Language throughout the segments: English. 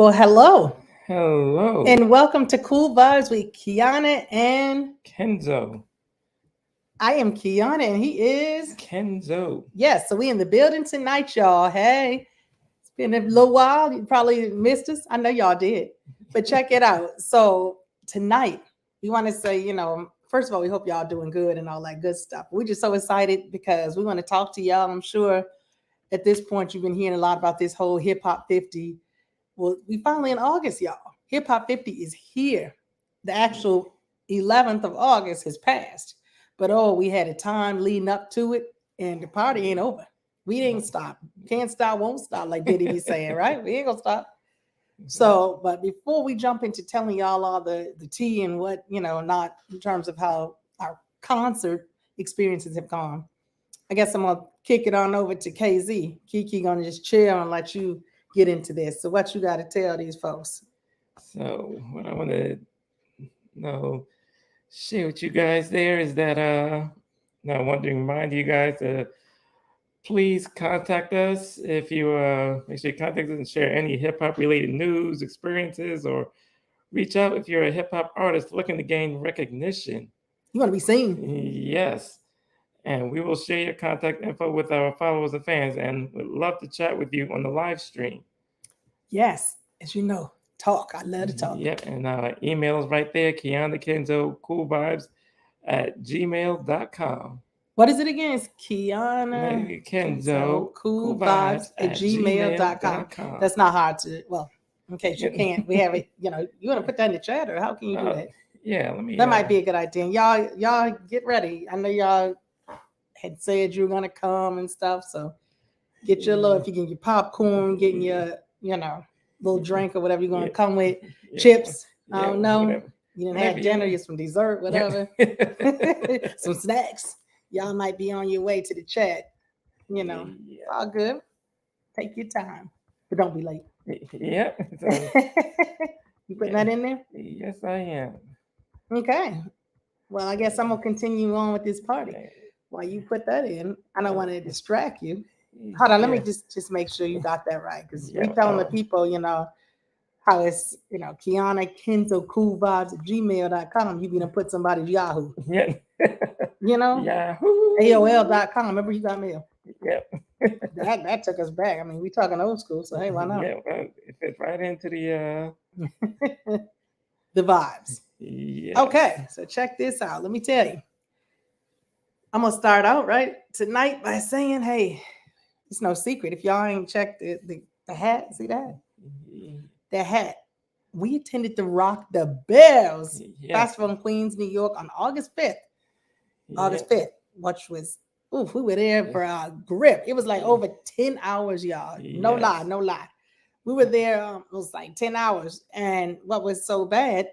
Well, hello, Hello, and welcome to Kool Vybez with Kiana and Kenzo. I am Kiana, and he is Kenzo. yes. So we in the building tonight, y'all. Hey, it's been a little while. You probably missed us. I know y'all did, but check it out. So tonight we want to say, first of all, we hope y'all doing good and all that good stuff. We're just so excited because we want to talk to y'all. I'm sure at this point you've been hearing a lot about this whole hip hop 50. Well, we finally in August, y'all. Hip Hop 50 is here. The actual 11th of August has passed. But oh, we had a time leading up to it, and the party ain't over. We ain't stop. Can't stop, won't stop, like Diddy be saying, right? We ain't gonna stop. So, but before we jump into telling y'all all the tea and what, not in terms of how our concert experiences have gone, I guess I'm gonna kick it on over to KZ. Kiki gonna just chill and let you get into this. So what you got to tell these folks? So, what I want to know, share with you guys there is that now I want to remind you guys to please contact us if you make sure you contact us and share any hip hop related news, experiences, or reach out if you're a hip hop artist looking to gain recognition. You want to be seen? Yes. And we will share your contact info with our followers and fans and would love to chat with you on the live stream. Yes, as you know, talk. I love to talk. Yep, and our email is right there, Kiana Kenzo Kool Vybez at gmail.com. What is it again? It's Kiana Kenzo Kool Kool Vybez Vybez at at gmail.com. gmail.com. That's not hard to, well, in case you can't, we have it, you want to put that in the chat or how can you do that? Yeah, let me. That might be a good idea. And y'all get ready. I know y'all had said you were going to come and stuff. So get your little, if you get your popcorn, getting your, little drink or whatever you're going to come with, chips. I don't know. Whatever. You didn't have dinner, you some dessert, whatever. Some snacks. Y'all might be on your way to the chat. All good. Take your time, but don't be late. Yeah. You putting that in there? Yes, I am. Okay. Well, I guess I'm gonna continue on with this party while you put that in. I don't want to distract you. Hold on, let me just make sure you got that right because we telling the people, how it's, Kiana Kenzo Kool Vybez at gmail.com. You gonna put somebody's Yahoo. Yeah. Yahoo. AOL.com. Remember you got mail. Yep. That took us back. I mean, we talking old school, so hey, why not? Yeah, well, it fits right into the the vibes. Yes. Okay, so check this out. Let me tell you. I'm gonna start out right tonight by saying, hey, it's no secret. If y'all ain't checked the hat, see that? The hat. We attended the Rock the Bells Festival in Queens, New York on August 5th. August 5th, which was, we were there for a grip. It was like over 10 hours, y'all. No lie. We were there, it was like 10 hours. And what was so bad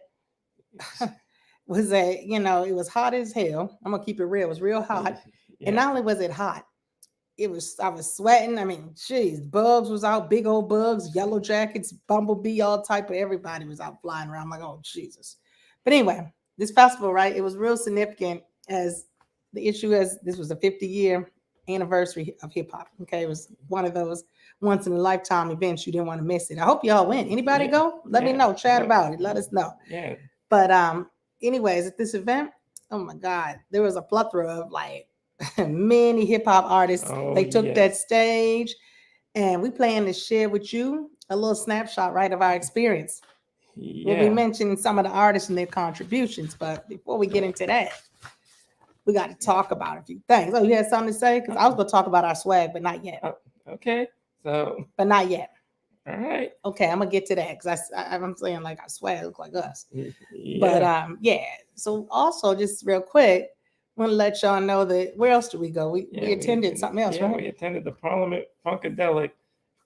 was that, it was hot as hell. I'm going to keep it real. It was real hot. And not only was it hot, I was sweating. I mean, geez, bugs was out, big old bugs, yellow jackets, bumblebee, all type of everybody was out flying around. I'm like, oh, Jesus. But anyway, this festival, right, it was real significant as the issue as this was a 50-year anniversary of hip hop. Okay, it was one of those once in a lifetime events. You didn't want to miss it. I hope y'all went. Anybody go? Let me know. Chat about it. Let us know. Yeah. But anyways, at this event, oh my God, there was a plethora of like many hip hop artists. They took that stage, and we plan to share with you a little snapshot, right, of our experience. We'll be mentioning some of the artists and their contributions, but before we get into that, we got to talk about a few things. Oh, you had something to say? Because I was going to talk about our swag, but not yet. Okay, but not yet. All right. Okay, I'm gonna get to that because I'm saying like our swag look like us. But So also, just real quick, want to let y'all know that where else do we go? We attended something else, right? We attended the Parliament-Funkadelic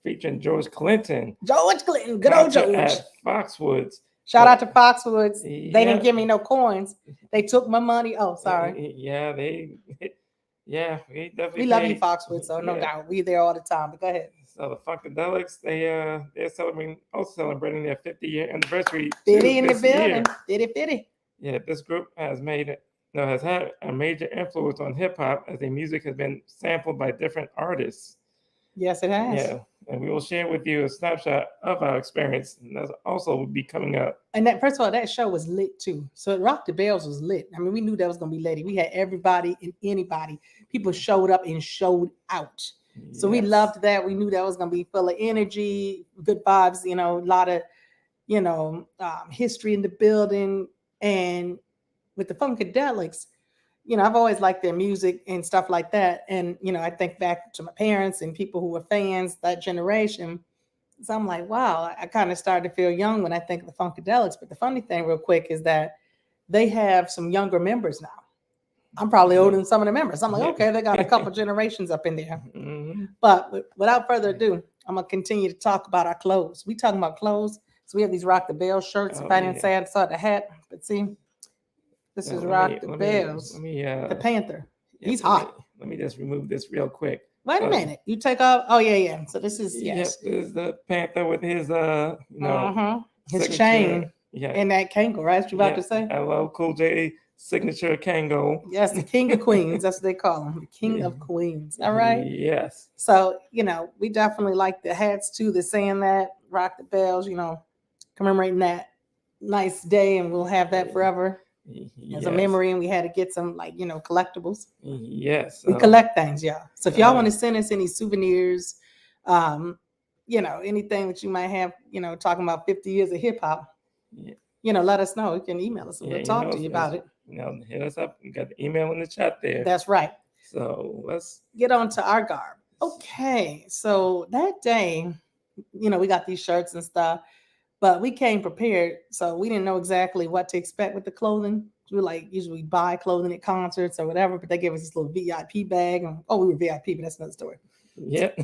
featuring George Clinton. George Clinton, good old George. At Foxwoods. Shout out to Foxwoods. They didn't give me no coins. They took my money. Oh, sorry. We love you, Foxwoods. So no doubt, we there all the time. But go ahead. So the Funkadelics, they're celebrating their 50-year anniversary. 50 in the building. 50. Yeah, this group has had a major influence on hip hop as their music has been sampled by different artists. Yes, it has. Yeah, and we will share with you a snapshot of our experience. And that's also will be coming up. And that, first of all, that show was lit too. So Rock the Bells was lit. I mean, we knew that was gonna be lit. We had everybody and anybody. People showed up and showed out. So we loved that. We knew that was gonna be full of energy, good vibes. You know, a lot of history in the building. And with the Funkadelics, I've always liked their music and stuff like that. And, I think back to my parents and people who were fans, that generation. So I'm like, wow, I kind of started to feel young when I think of the Funkadelics. But the funny thing real quick is that they have some younger members now. I'm probably older than some of the members. I'm like, okay, they got a couple generations up in there. Mm-hmm. But without further ado, I'm going to continue to talk about our clothes. We talking about clothes. So we have these Rock the Bells shirts. If I didn't say I saw the hat, but see, this is Rock the Bells. The Panther. He's hot. Let me just remove this real quick. Wait a minute. You take off. Oh yeah. So this is yes. Yep, this is the Panther with his his chain. Yeah. And that Kango, right? You about to say? LL Cool J signature Kango. Yes, the King of Queens. That's what they call him. The King of Queens. All right. Yes. So, we definitely like the hats too. They're saying that Rock the Bells, commemorating that nice day, and we'll have that forever. As a memory, and we had to get some collectibles. Yes, we collect things, y'all. So if y'all want to send us any souvenirs, anything that you might have, talking about 50 years of hip hop, let us know. You can email us and we'll talk to you about it. Hit us up. We got the email in the chat there. That's right. So let's get on to our garb. Okay, so that day, we got these shirts and stuff. But we came prepared, so we didn't know exactly what to expect with the clothing. We usually buy clothing at concerts or whatever, but they gave us this little VIP bag. And, we were VIP, but that's another story. Yep.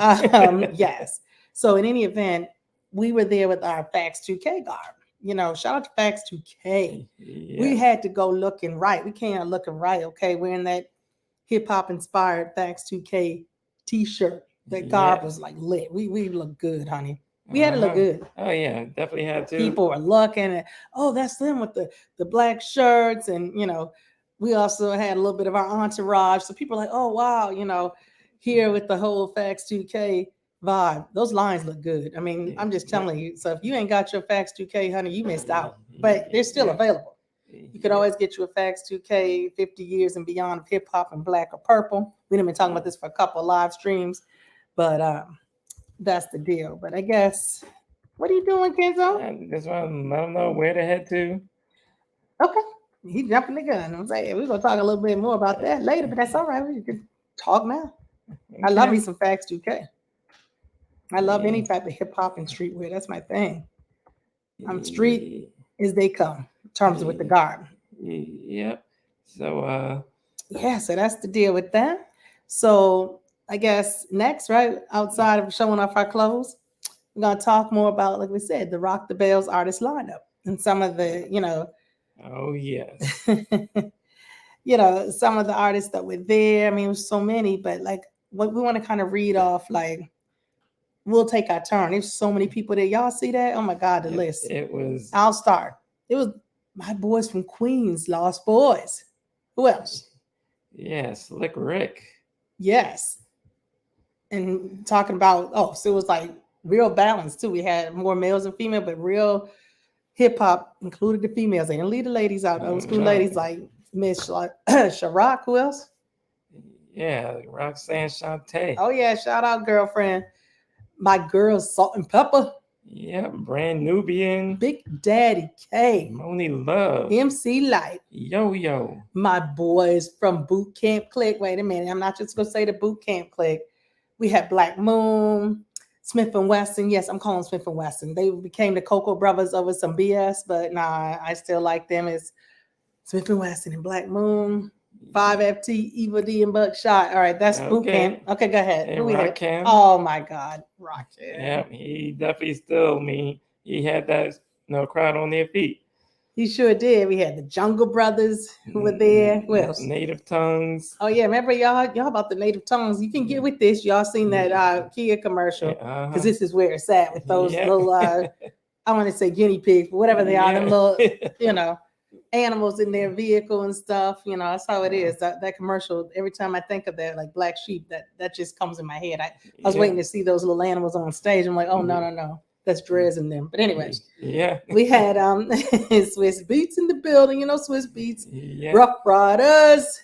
Yes. So in any event, we were there with our Facts 2K garb. Shout out to Facts 2K. Yeah. We had to go looking right. We came out looking right, okay? Wearing that hip hop inspired Facts 2K t-shirt. That garb was lit. We look good, honey. We had to look good. Oh yeah, definitely had to. People were looking at, that's them with the black shirts, and we also had a little bit of our entourage. So people were like, oh wow, here with the whole Facts 2K vibe. Those lines look good. I mean, I'm just telling you. So if you ain't got your Facts 2K, honey, you missed out. But they're still available. You could always get you a Facts 2K 50 years and beyond of hip hop and black or purple. We done been talking about this for a couple of live streams, but that's the deal. But I guess, what are you doing, Kenzo? I just want to let them know where to head to. Okay. He's jumping the gun. I'm saying we're going to talk a little bit more about that later, but that's all right. We can talk now. Okay. I love me some Facts 2K. I love any type of hip hop and streetwear. That's my thing. I'm street as they come in terms of with the garb. Yep. So, so that's the deal with that. So, I guess next, right, outside of showing off our clothes, we're going to talk more about, like we said, the Rock the Bells artist lineup and some of the, Oh, yes. Some of the artists that were there. I mean, it was so many, but what we want to kind of read off, we'll take our turn. There's so many people there. Y'all see that? Oh, my God, the list. It was. I'll start. It was my boys from Queens, Lost Boys. Who else? Yes, Slick Rick. Yes. And talking about, so it was real balance too. We had more males and female, but real hip hop included the females. They didn't leave the ladies out. Old school ladies like Miss Sharrock. Who else? Yeah, Roxanne Shante. Oh yeah, shout out girlfriend. My girl Salt and Pepper. Yeah, Brand Nubian. Big Daddy K. Moni Love. MC Light. Yo. My boys from Boot Camp Click. Wait a minute. I'm not just going to say the Boot Camp Click. We had Black Moon, Smith & Wesson. Yes, I'm calling Smith & Wesson. They became the Cocoa Brothers over some BS, but nah, I still like them as Smith & Wesson and Black Moon. 5FT, Evil D, and Buckshot. All right, that's Boot Camp. Okay, go ahead. And Rakim. Oh my God, Rakim. Yeah, he definitely still he had that crowd on their feet. He sure did. We had the Jungle Brothers who were there. Who else? Native Tongues. Oh yeah, remember y'all about the Native Tongues? You can get with this. Y'all seen that Kia commercial? Because this is where it's at with those little I want to say guinea pigs, but whatever they are, them little, animals in their vehicle and stuff. You know, that's how it is. That commercial, every time I think of that, like Black Sheep, that just comes in my head. I was waiting to see those little animals on stage. I'm like, oh, no. That's Drez in them. But anyways, we had Swiss Beats in the building, you know, Swiss Beats, Rough Riders,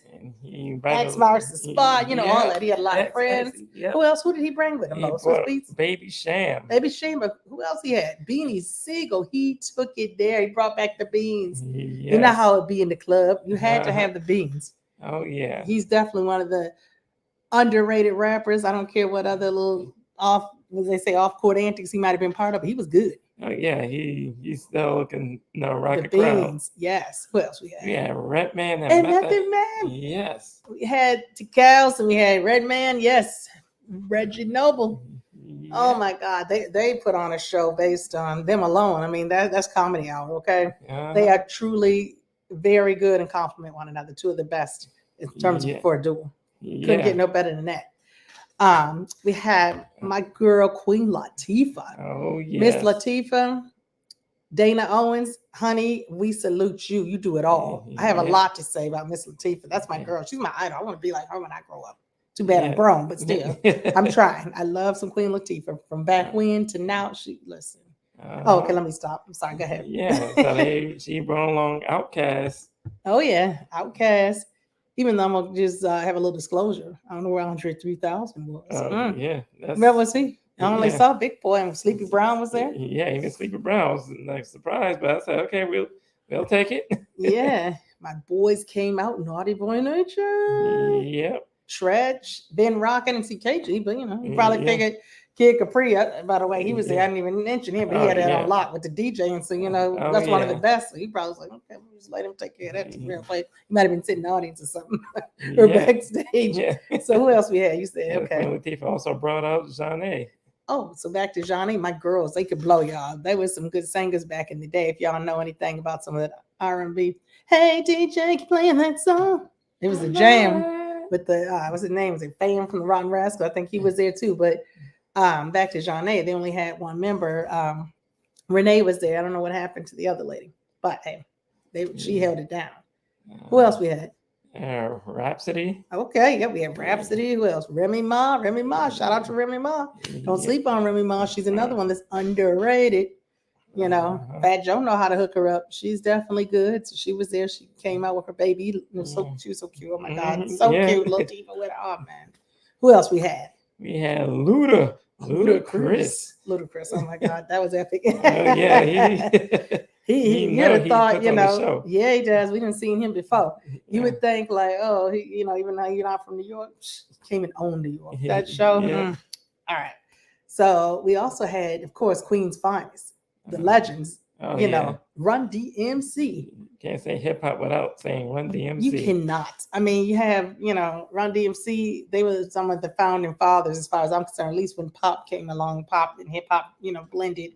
X marks the spot, you know, all that. He had a lot of friends. Who else? Who did he bring with him? Swiss Beats? Baby Sham. Baby Sham, but who else he had? Beanie Siegel. He took it there. He brought back the beans. You know how it be in the club. You had to have the beans. Oh, yeah. He's definitely one of the underrated rappers. I don't care what other little off-court antics he might have been part of, but he was good. Oh, yeah. He's still looking, rocket the crowd. Beans, yes. Who else we had? Yeah, Redman and Method Man. Yes. We had Ticals and we had Redman. Yes. Reggie Noble. Yeah. Oh my God. They put on a show based on them alone. I mean, that's Comedy Hour, okay? They are truly very good and complement one another. Two of the best in terms of for a duel. Couldn't get no better than that. We had my girl Queen Latifah. Oh yeah, Miss Latifah, Dana Owens, honey, we salute you. You do it all. I have a lot to say about Miss Latifah. That's my girl. She's my idol. I want to be like her when I grow up. Too bad I'm grown, but still, I'm trying. I love some Queen Latifah from back when to now. Listen. Okay, let me stop. I'm sorry. Go ahead. Yeah, so she brought along Outkast. Oh yeah, Outkast. Even though I'm gonna just have a little disclosure, I don't know where Andre 3000 was. Yeah, where was he? I only saw Big Boy and Sleepy Brown was there. Yeah, even Sleepy Brown was like surprised, but I said, okay, we'll take it. Yeah, my boys came out. Naughty Boy Nature. Yep. Tretch, Ben Rock, I didn't see KG, but you know, he probably figured Kid Capri. By the way, he was there. I didn't even mention him, but he had that on lock with the DJ, and so you know that's one of the best. So he probably was like, okay, we'll just let him take care of that. Real play. He might have been sitting in the audience or something, or backstage. Yeah. So who else we had? You said okay. Latifah also brought out Zhané. Oh, so back to Zhané, my girls, they could blow y'all. They were some good singers back in the day. If y'all know anything about some of that R&B, hey DJ, keep playing that song. It was a jam with the what's his name? Was it Fam from the Rotten Rascal? I think he was there too. But back to Zhané, they only had one member. Renee was there. I don't know what happened to the other lady, but hey, she held it down. Who else we had? Rhapsody. Okay, yeah, we have Rhapsody. Who else? Remy Ma. Shout out to Remy Ma. Don't sleep on Remy Ma. She's another one that's underrated. You know, Fat Joe know how to hook her up. She's definitely good. So she was there. She came out with her baby. She was so cute. Oh my God, so cute. Little Diva with her. Oh man. Who else we had? We had Ludacris. Oh my God, that was epic. He would have thought, you know, yeah, he does. We didn't seen him before. You would think like, oh, you know, even though you're not from New York, came and owned New York. That show. All right. So we also had, of course, Queen's Finest, the legends. You know, Run DMC. Can't say hip hop without saying Run DMC. You cannot. I mean, you have, you know, Run DMC. They were some of the founding fathers, as far as I'm concerned. At least when pop came along, pop and hip hop, you know, blended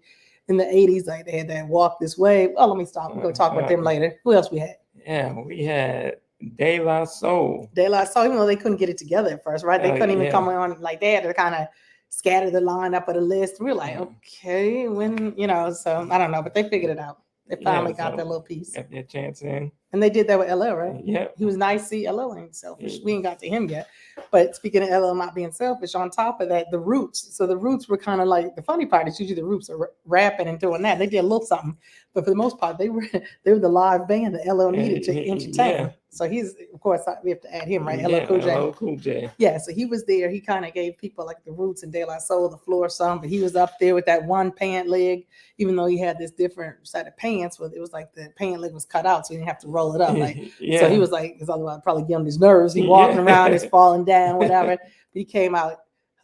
in the 80s. Like they had that Walk This Way. Oh, let me stop. We're gonna talk about them later. Who else we had? Yeah, we had De La Soul. De La Soul, even though they couldn't get it together at first, right? They couldn't even come on. Like they had to kind of scatter the lineup of the list. We were like, okay, when, you know, so I don't know, but they figured it out. They finally got their little piece. Got their chance in. And they did that with LL, right? Yeah. He was nice. See, LL ain't selfish. We ain't got to him yet. But speaking of LL not being selfish, on top of that, the Roots. So the Roots were kind of like, the funny part is usually the Roots are rapping and doing that. They did a little something. But for the most part, they were the live band that LL needed to entertain. Yeah. So he's, of course, we have to add him, right? LL Cool J. LL Cool J. Yeah, so he was there. He kind of gave people like the Roots and De La Soul the floor some, but he was up there with that one pant leg, even though he had this different set of pants where it was like the pant leg was cut out, so he didn't have to roll it up. Like, so he was like, it's otherwise probably getting his nerves. He walking around, he's falling down, whatever. But he came out,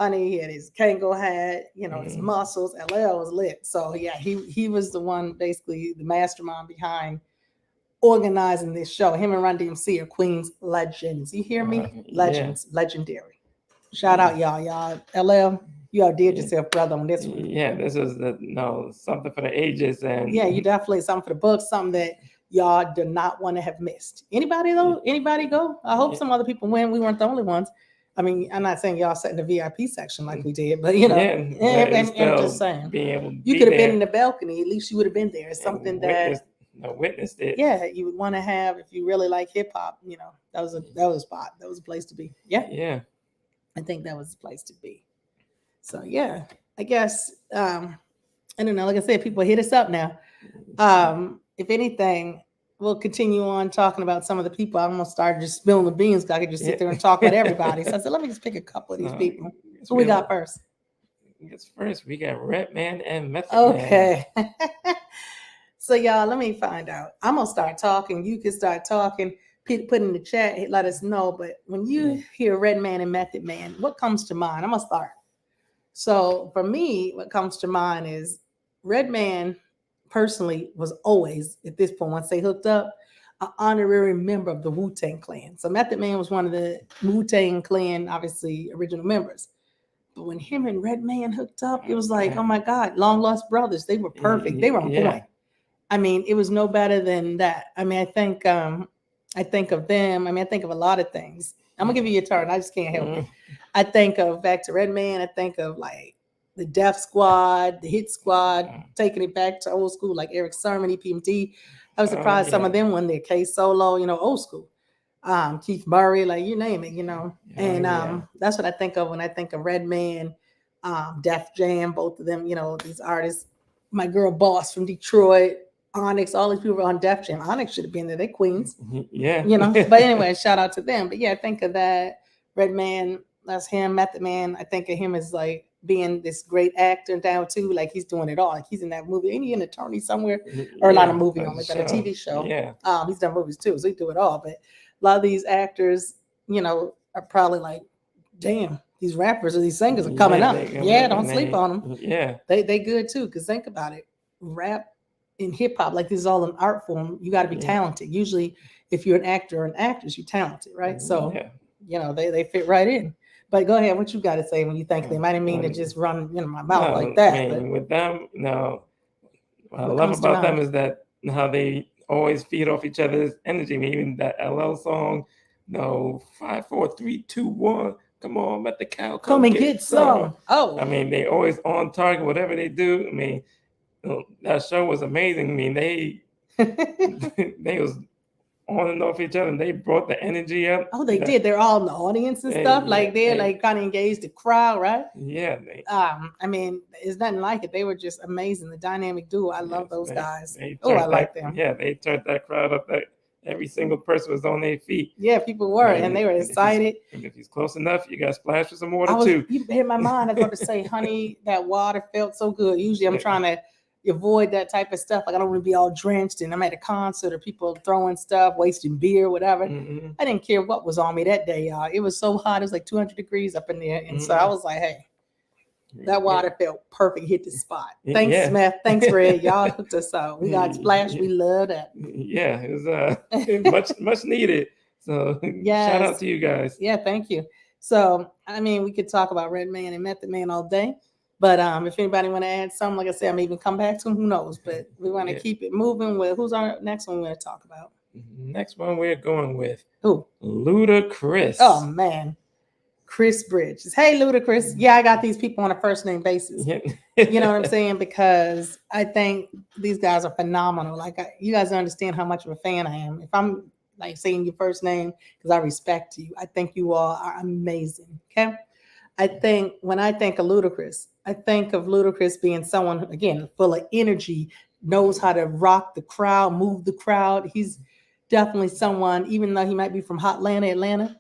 honey, he had his Kango hat, you know, his muscles. LL was lit. So yeah, he was the one, basically the mastermind behind organizing this show. Him and Run DMC are Queen's legends. You hear me? Legends, legendary. Shout out y'all. LL, you outdid yourself, brother, on this one. Yeah, this is something for the ages, and yeah, you definitely something for the books, something that y'all do not want to have missed. Anybody though? Anybody go? I hope some other people win. We weren't the only ones. I mean, I'm not saying y'all sat in the VIP section like we did, but you know, and I'm just saying, being able to you could have been in the balcony. At least you would have been there. It's something that witnessed it. Yeah, you would want to have if you really like hip hop. That was a spot. That was a place to be. Yeah, Yeah. I think that was the place to be. So yeah, I guess I don't know. Like I said, people hit us up now. If anything, we'll continue on talking about some of the people. I'm gonna start just spilling the beans because I could just sit there and talk about everybody. So I said, let me just pick a couple of these people. Who we got first? First, we got Redman and Method Man. Okay. So y'all, let me find out. I'm gonna start talking. You can start talking. Put in the chat. Let us know. But when you hear Redman and Method Man, what comes to mind? I'm gonna start. So for me, what comes to mind is Redman personally was always, at this point, once they hooked up, an honorary member of the Wu-Tang Clan. So Method Man was one of the Wu-Tang Clan, obviously, original members. But when him and Redman hooked up, it was like, oh my God, long lost brothers. They were perfect. They were on point. I mean, it was no better than that. I mean, I think of them. I mean, I think of a lot of things. I'm gonna give you your turn. I just can't help it. I think of back to Redman. I think of like the Def Squad, the Hit Squad, taking it back to old school, like Eric Sermon, EPMD. I was surprised some of them when they're K Solo, old school. Keith Murray, like you name it, And that's what I think of when I think of Redman, Def Jam, both of them, these artists. My girl Boss from Detroit, Onyx, all these people were on Def Jam. Onyx should have been there. They queens. Yeah. But anyway, shout out to them. But yeah, I think of that. Redman, that's him. Method Man, I think of him as like being this great actor now too. Like he's doing it all. Like he's in that movie. Ain't he an attorney somewhere? Or not a movie only, but a TV show. Yeah. He's done movies too, so he do it all. But a lot of these actors, are probably like, damn, these rappers or these singers are coming up. Don't sleep on them. Yeah. They good too. Because think about it. Rap in hip hop, like this is all an art form. You got to be talented. Usually, if you're an actor or an actress, you're talented, right? So, they fit right in. But go ahead. What you got to say when you think them? I didn't mean to just run my mouth like that. I mean, with them, what I love about them is that how they always feed off each other's energy. I mean, even that LL song, 5, 4, 3, 2, 1. Come on, let the cow come and get some. Oh, I mean, they always on target. Whatever they do, I mean. That show was amazing. I mean, they was on and off each other, and they brought the energy up. Oh, they did. They're all in the audience and stuff. Like they're like kind of engaged the crowd, right? Yeah. I mean, it's nothing like it. They were just amazing. The dynamic duo. I love those guys. I like them. Yeah, they turned that crowd up. That every single person was on their feet. Yeah, people were, and they were excited. And if he's close enough, you got to splash with some water too. You hit my mind. I was going to say, honey, that water felt so good. Usually, I'm trying to avoid that type of stuff. Like I don't want to be all drenched and I'm at a concert or people throwing stuff, wasting beer, whatever. Mm-hmm. I didn't care what was on me that day, y'all. It was so hot. It was like 200 degrees up in there. And so I was like, hey, that water felt perfect. Hit the spot. Thanks, Smith. Thanks, Red. Y'all hooked us up. We got splashed. We love that. Yeah, it was much needed. So shout out to you guys. Yeah, thank you. So, I mean, we could talk about Redman and Method Man all day. But if anybody want to add something, like I said, I may even come back to them. Who knows? But we want to keep it moving. With who's our next one we're going to talk about? Next one we're going with who? Ludacris. Oh man, Chris Bridges. Hey, Ludacris. Yeah, I got these people on a first name basis. You know what I'm saying? Because I think these guys are phenomenal. Like you guys understand how much of a fan I am. If I'm like saying your first name because I respect you, I think you all are amazing. Okay. I think when I think of Ludacris, I think of Ludacris being someone, again, full of energy, knows how to rock the crowd, move the crowd. He's definitely someone, even though he might be from Hotlanta, Atlanta,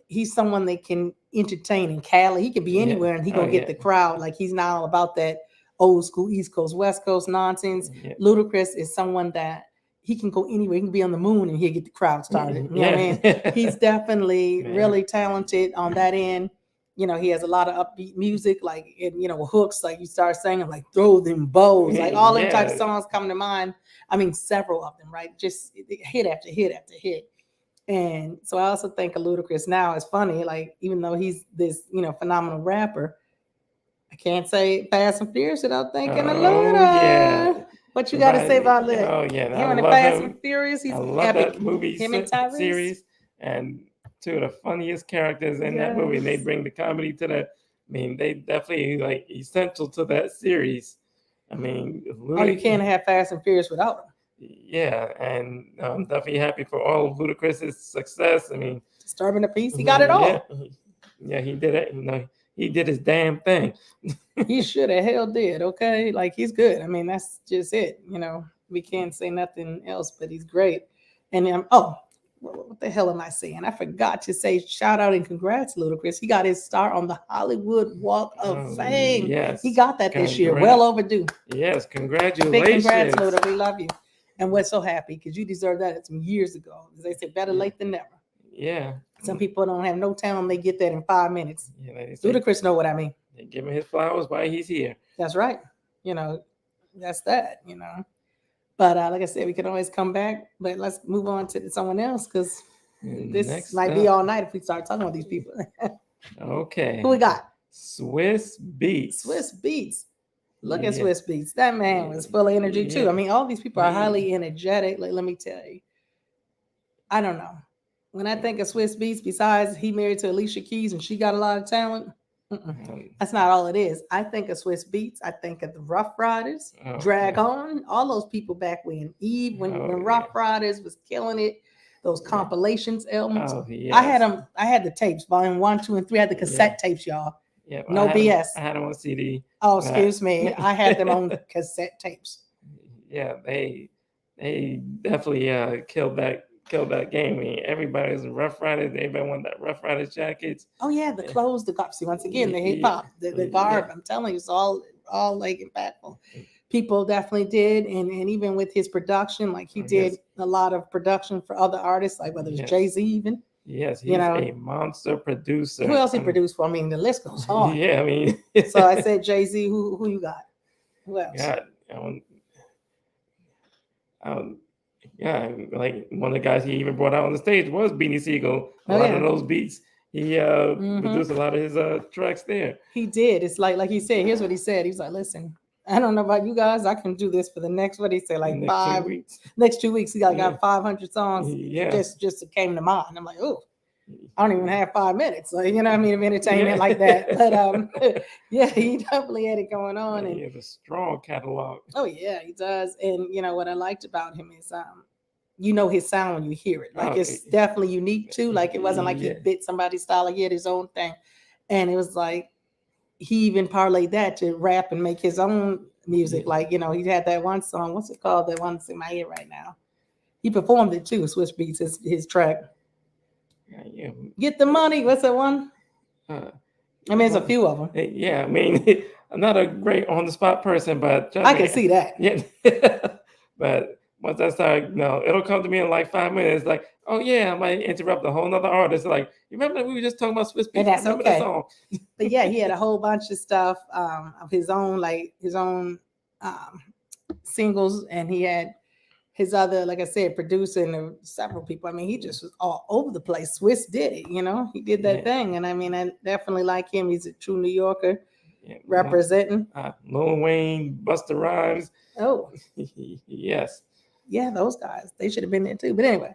he's someone that can entertain in Cali. He can be anywhere and he gonna get the crowd. Like he's not all about that old school East Coast, West Coast nonsense. Ludacris is someone that he can go anywhere. He can be on the moon and he'll get the crowd started. You know what I mean? He's definitely really talented on that end. You know, he has a lot of upbeat music, like, and, you know, hooks, like you start singing, like, throw them bows, like all them type of songs come to mind. I mean, several of them, right? Just hit after hit after hit. And so I also think of Ludacris now. It's funny, like, even though he's this, you know, phenomenal rapper, I can't say Fast and Furious without thinking of Luda. Yeah. What you got to say about that? Oh, yeah. Him and the Fast and Furious, he's epic. That movie him and Tyrese. Series. And two of the funniest characters in that movie, and they bring the comedy to that. I mean, they definitely like essential to that series. I mean, you can't have Fast and Furious without them. Yeah, and I'm definitely happy for all of Ludacris's success. I mean, Disturbing the peace. He got it all. Yeah, he did it. You know, he did his damn thing. He should have hell did. Okay, like he's good. I mean, that's just it. You know, we can't say nothing else, but he's great. And what the hell am I saying? I forgot to say shout out and congrats, Ludacris. He got his star on the Hollywood Walk of Fame. Yes, he got that this year. Well overdue. Yes, congratulations. Big congrats, Luda. We love you. And we're so happy because you deserved that some years ago. As they said, better late than never. Yeah. Some people don't have no talent. They get that in 5 minutes. Yeah, Ludacris know what I mean. They give him his flowers while he's here. That's right. You know, that's that, you know. But like I said, we can always come back. But let's move on to someone else because this might be all night if we start talking about these people. Okay. Who we got? Swizz Beatz. Swizz Beatz. Look at Swizz Beatz. That man was full of energy too. I mean, all these people are highly energetic. Like, let me tell you. I don't know. When I think of Swizz Beatz, besides he married to Alicia Keys and she got a lot of talent, that's not all it is. I think of Swizz Beatz. I think of the Rough Riders, Drag On, all those people back when when Rough Riders was killing it. Those compilations albums. I had them. I had the tapes, volume 1, 2, and 3. I had the cassette tapes, y'all. Yeah, no BS. I had them on CD. Oh, excuse me. I had them on cassette tapes. Yeah, they definitely killed that game. I mean, everybody was Rough Riders. Everybody wanted that Rough Riders jackets. Oh yeah, the clothes, the garb. See, once again, the hip hop, the garb. I'm telling you, it's all like impactful. People definitely did, and even with his production, like he did a lot of production for other artists, like whether it's Jay-Z even. Yes, he's a monster producer. Who else he produced for? I mean, the list goes on. Yeah, I mean. So I said Jay-Z. Who you got? Who else? Like one of the guys he even brought out on the stage was Beanie Siegel. A lot of those beats. He produced a lot of his tracks there. He did. It's like he said. Here's what he said. He's like, listen, I don't know about you guys. I can do this for the next, what did he say, like next 2 weeks. Next 2 weeks, he got 500 songs. Just came to mind. I'm like, oh, I don't even have 5 minutes. Like, you know what I mean, of entertainment like that. But yeah, he definitely had it going on. And he has a strong catalog. Oh yeah, he does. And you know what I liked about him is you know his sound when you hear it. Like it's definitely unique too. Like it wasn't like he bit somebody's style, like he had his own thing. And it was like he even parlayed that to rap and make his own music. Like, you know, he had that one song. What's it called? That one's in my head right now. He performed it too. Swizz Beatz, his track. Get the money. What's that one? I mean, there's a few of them. Yeah, I mean, I'm not a great on the spot person, but I can see that. Yeah, but once I start, it'll come to me in like 5 minutes. Like, oh yeah, I might interrupt a whole nother artist. Like, you remember that we were just talking about Swizz Beatz? And that's okay. That song? But yeah, he had a whole bunch of stuff of his own, like his own singles, and he had his other, like I said, producing several people. I mean, he just was all over the place. Swizz did it, you know. He did that thing, and I mean, I definitely like him. He's a true New Yorker, representing. Lil Wayne, Busta Rhymes. Oh, yes. Yeah, those guys. They should have been there too. But anyway,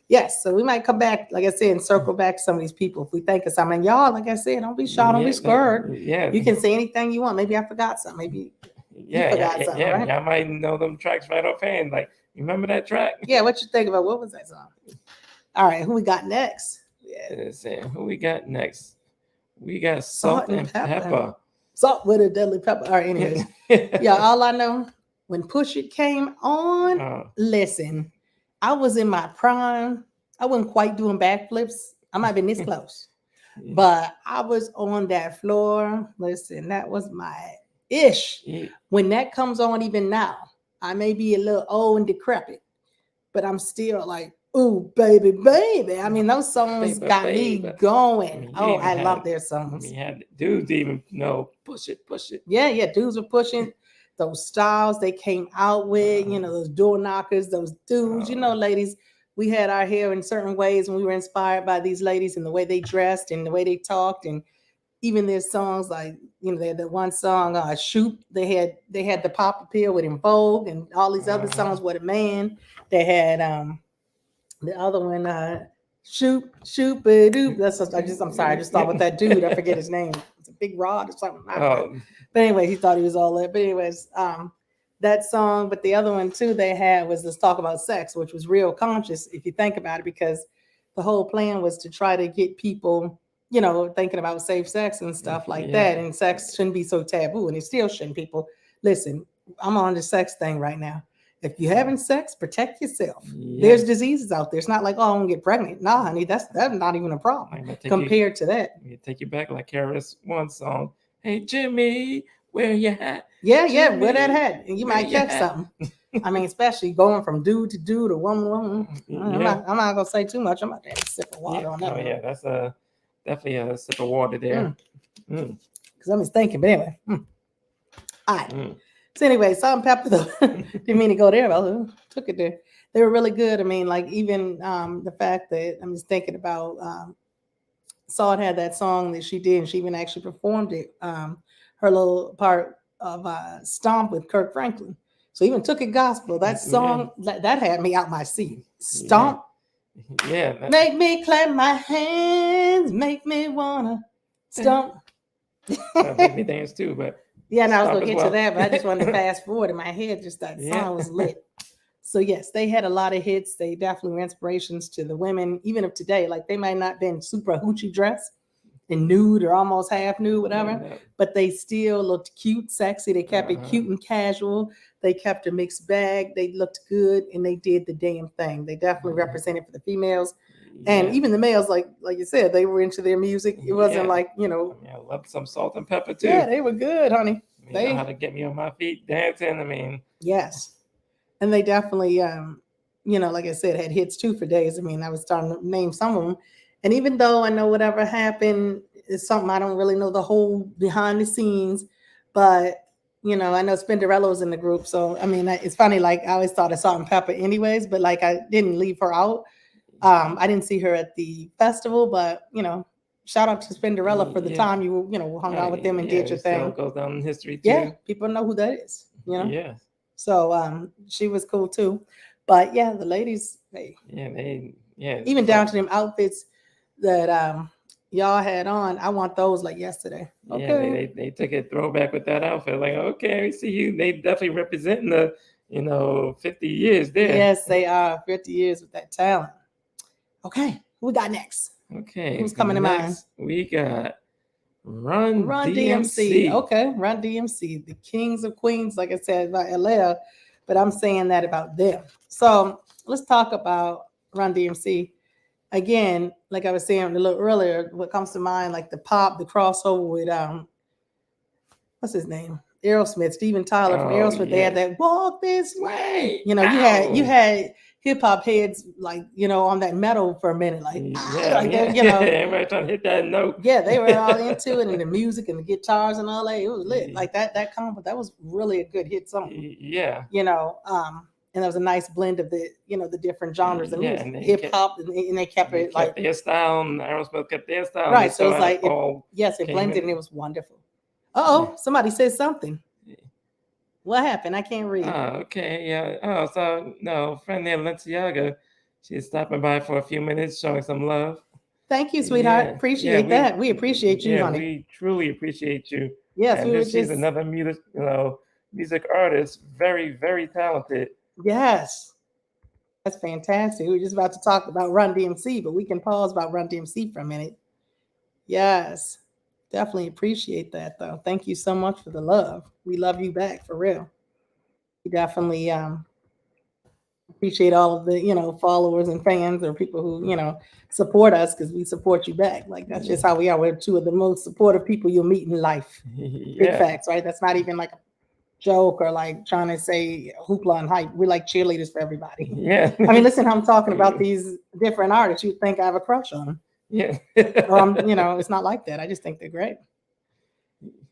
yes. So we might come back, like I said, and circle back to some of these people if we think of something. Y'all, like I said, don't be shy, don't be scared. Yeah. You can say anything you want. Maybe I forgot something. Maybe you forgot something, right? I might know them tracks right offhand. Like, remember that track? Yeah, what you think about? What was that song? All right, who we got next? Who we got next? We got Salt and Pepper. Salt with a deadly pepper. All right, anyways. Yeah, all I know, when Push It came on, listen, I was in my prime. I wasn't quite doing backflips. I might have been this close. But I was on that floor. Listen, that was my ish. When that comes on, even now, I may be a little old and decrepit, but I'm still like, ooh, baby, baby. I mean, those songs got me going. I love their songs. Dudes even push it. Yeah, dudes were pushing those styles they came out with, those door knockers, those dudes. Ladies, we had our hair in certain ways, and we were inspired by these ladies and the way they dressed and the way they talked, and even their songs, like they had that one song, "Shoot." They had the pop appeal with "In Vogue" and all these other songs with a man. They had the other one, "Shoot, shoot, ba-doop." I'm sorry, I just thought about that dude. I forget his name. It's a Big Rod or something. But anyway, he thought he was all that. But anyways, that song, but the other one too they had was Let's Talk About Sex, which was real conscious if you think about it, because the whole plan was to try to get people, thinking about safe sex and stuff like Yeah. that. And sex shouldn't be so taboo, and it still shouldn't. People, listen, I'm on the sex thing right now. If you're having sex, protect yourself. Yeah. There's diseases out there. It's not like, oh, I'm gonna get pregnant. Nah, honey, that's not even a problem compared to that. Take you back like KRS-One song. Hey Jimmy, where you at? Yeah, Jimmy, wear that hat, and you where might you catch at? something. I mean, especially going from dude to dude or woman to woman. Yeah. I'm not gonna say too much. I'm about to have a sip of water on that. Oh yeah, that's definitely a sip of water there. Because I was thinking, but anyway. All right. So anyway, Salt and Pepper though, didn't mean to go there, but I took it there. They were really good. I mean, like even the fact that I'm just thinking about Salt had that song that she did, and she even actually performed it. Her little part of Stomp with Kirk Franklin. So even took it gospel. That song that had me out my seat. Stomp. Yeah. Make me clap my hands. Make me wanna stomp. Make me dance too, but yeah, and I was gonna get to that, but I just wanted to fast forward in my head. Just that song was lit. So yes, they had a lot of hits. They definitely were inspirations to the women, even of today. Like they might not been super hoochie dressed and nude or almost half nude, whatever, but they still looked cute, sexy. They kept it cute and casual. They kept a mixed bag. They looked good, and they did the damn thing. They definitely represented for the females. And even the males, like you said, they were into their music. It wasn't like, I love some Salt and Pepper too. Yeah, they were good, honey. They know how to get me on my feet dancing. I mean, yes. And they definitely, like I said, had hits too for days. I mean, I was starting to name some of them. And even though I know whatever happened is something I don't really know the whole behind the scenes, but I know Spinderella was in the group. So I mean, it's funny. Like I always thought of Salt and Pepper, anyways, but like I didn't leave her out. I didn't see her at the festival, but shout out to Spinderella for the time you hung out with them and did your thing. Still goes down in history too. Yeah, people know who that is. Yeah. So she was cool too. But yeah, the ladies, even down to them outfits that y'all had on. I want those like yesterday. Okay. Yeah, they took a throwback with that outfit. Like, okay, we see you. They definitely representing the 50 years there. Yes, they are 50 years with that talent. Okay, who we got next? Okay, who's coming to mind? We got Run DMC. Okay, Run DMC, the kings of queens, like I said about LL, but I'm saying that about them. So let's talk about Run DMC. Again, like I was saying a little earlier, what comes to mind, like the pop, the crossover with what's his name? Aerosmith, Steven Tyler from Aerosmith. They had that Walk This Way. You had hip hop heads like on that metal for a minute, like everybody trying to hit that note. Yeah, they were all into it, and the music and the guitars and all that. It was lit. Like that combo, that was really a good hit song. Yeah. And that was a nice blend of the the different genres of music, hip hop, and they kept it like their style. And Aerosmith kept their style. Right. So it was like it blended and it was wonderful. Somebody said something. What happened? I can't read. Oh, okay. Yeah. Oh, so no, friend there, Lenciaga, she's stopping by for a few minutes, showing some love. Thank you, sweetheart. Appreciate that. We appreciate you, honey. We truly appreciate you. Yes, and she's another music artist, very, very talented. Yes. That's fantastic. We were just about to talk about Run DMC, but we can pause about Run DMC for a minute. Yes. Definitely appreciate that, though. Thank you so much for the love. We love you back, for real. We definitely appreciate all of the, followers and fans or people who, support us, because we support you back. Like, that's just how we are. We're two of the most supportive people you'll meet in life. Big facts, right? That's not even like a joke or like trying to say hoopla and hype. We're like cheerleaders for everybody. Yeah. I mean, listen, I'm talking about these different artists. You'd think I have a crush on them. Yeah. Or it's not like that. I just think they're great.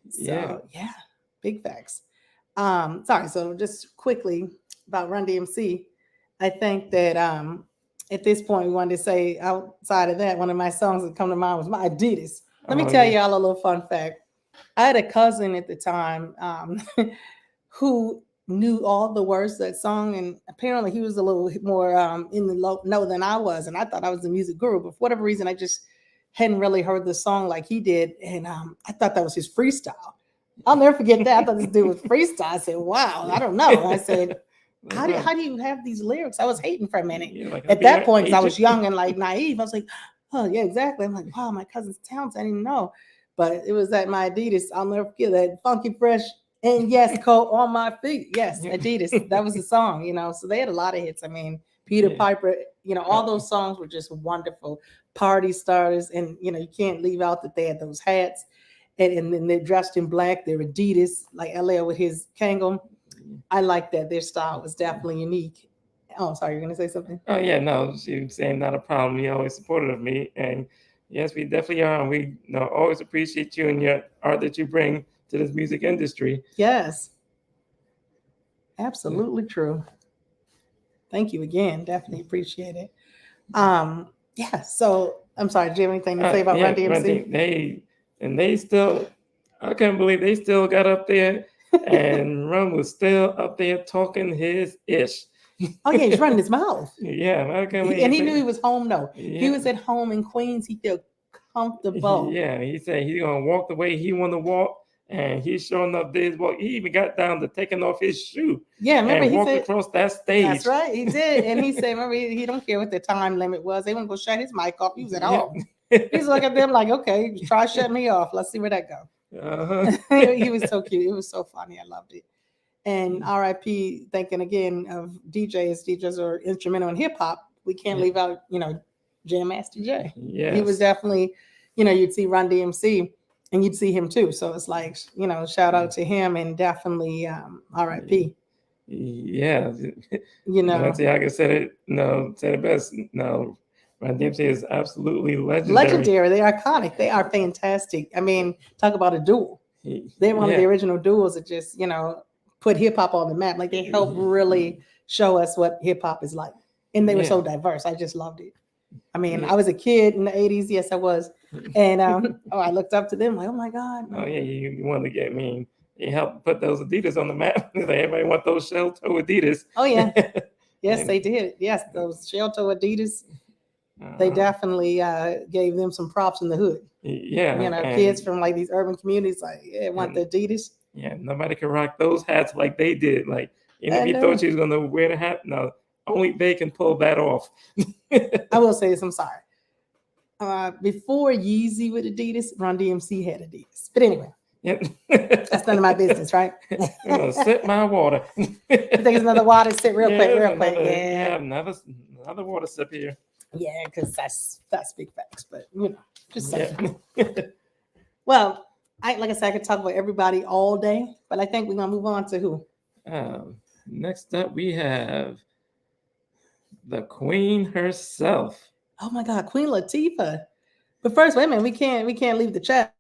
So, yeah, big facts. Sorry. So just quickly about Run DMC. I think that at this point we wanted to say, outside of that, one of my songs that come to mind was my Adidas. Let me tell y'all a little fun fact. I had a cousin at the time who knew all the words of that song, and apparently he was a little more in the know than I was, and I thought I was a music guru, but for whatever reason I just hadn't really heard the song like he did, and I thought that was his freestyle. I'll never forget that. I thought this dude was freestyle. I said, wow, I don't know. I said, how do you have these lyrics? I was hating for a minute. Yeah, like, At that point, 'cause I was young and like naive. I was like, oh yeah, exactly. I'm like, wow, my cousin's talented. I didn't know. But it was at my Adidas. I'll never forget that funky fresh and yes, coat on my feet. Yes, Adidas. That was the song, you know. So they had a lot of hits. I mean, Peter Yeah. Piper, you know, all those songs were just wonderful party starters. And you know, you can't leave out that they had those hats. And then they're dressed in black. They're Adidas, like LL with his Kangol. I like that. Their style was definitely unique. Oh, sorry, you're gonna say something? Oh yeah, no, she was saying not a problem. You're always supportive of me, and yes, we definitely are. And we always appreciate you and your art that you bring to this music industry. Yes, absolutely true. Thank you again. Definitely appreciate it. Yeah. So I'm sorry. Do you have anything to say about Run DMC? They still, I can't believe they still got up there, and Run was still up there talking his ish. Oh yeah, he's running his mouth. Yeah, I can't believe And he knew he was home. No, Yeah. he was at home in Queens. He felt comfortable. Yeah, he said he's gonna walk the way he want to walk, and he's showing up this walk. He even got down to taking off his shoe. Yeah, remember and he walked said across that stage. That's right, he did. And he said, remember, he don't care what the time limit was. They wouldn't go shut his mic off. He was at home. He's looking at them like, okay, try shutting me off. Let's see where that go. Uh-huh. He was so cute. It was so funny. I loved it. And RIP, thinking again of DJs. DJs are instrumental in hip hop. We can't leave out, you know, Jam Master Jay. Yes. He was definitely, you know, you'd see Run DMC and you'd see him too. So it's like, you know, shout out to him and definitely RIP. Yeah. You know, Nancy Haga said it best. No, Run DMC is absolutely legendary. They're iconic. They are fantastic. I mean, talk about a duel. They're one of the original duels that just, you know, put hip hop on the map. Like they helped really show us what hip hop is like. And they were so diverse. I just loved it. I mean, I was a kid in the 80s. Yes, I was. And I looked up to them like, oh my God. Oh yeah, you wanted to get me. They helped put those Adidas on the map. Everybody want those shell toe Adidas. Oh yeah. Yes, they did. Yes, those shell toe Adidas. They definitely gave them some props in the hood. Yeah. You know, kids from like these urban communities, like, want the Adidas. Yeah, nobody could rock those hats like they did. Like, even if you thought she was going to wear the hat, no, only they can pull that off. I will say this, I'm sorry. Before Yeezy with Adidas, Run DMC had Adidas. But anyway, that's none of my business, right? I'm going to sip my water. You think it's another water sip real quick? Yeah, another water sip here. Yeah, because that's big facts. But, you know, just saying. Well, like I said, I could talk about everybody all day, but I think we're going to move on to who? Next up, we have the Queen herself. Oh my God, Queen Latifah. But first, wait a minute, we can't leave the chat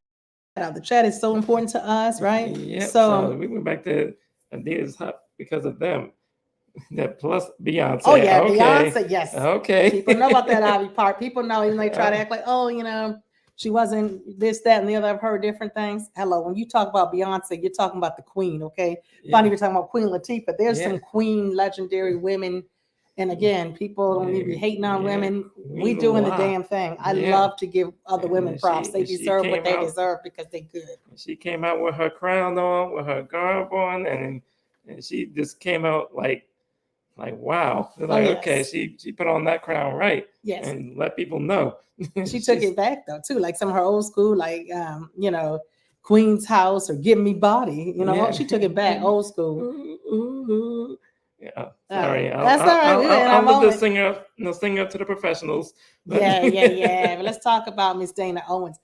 out. The chat is so important to us, right? Yeah. So we went back to Adidas Hut because of them. That plus Beyonce. Oh yeah, okay. Beyonce. Yes. Okay. People know about that Ivy part. People know, even they try to act like, oh, you know, she wasn't this, that, and the other. I've heard different things. Hello, when you talk about Beyonce, you're talking about the Queen, okay? Funny you're talking about Queen Latifah. There's some Queen legendary women. And again, people don't need to be hating on women. We doing the damn thing. I love to give other women props. They deserve what they deserve because they're good. She came out with her crown on, with her garb on, and she just came out like wow. Like, okay, she put on that crown right. Yes. And let people know. She took it back though too. Like some of her old school, like you know, Queen's House or Give Me Body. You know, she took it back old school. Ooh. Yeah, sorry. That's all right. I'll let the singer up to the professionals. Yeah. But let's talk about Miss Dana Owens.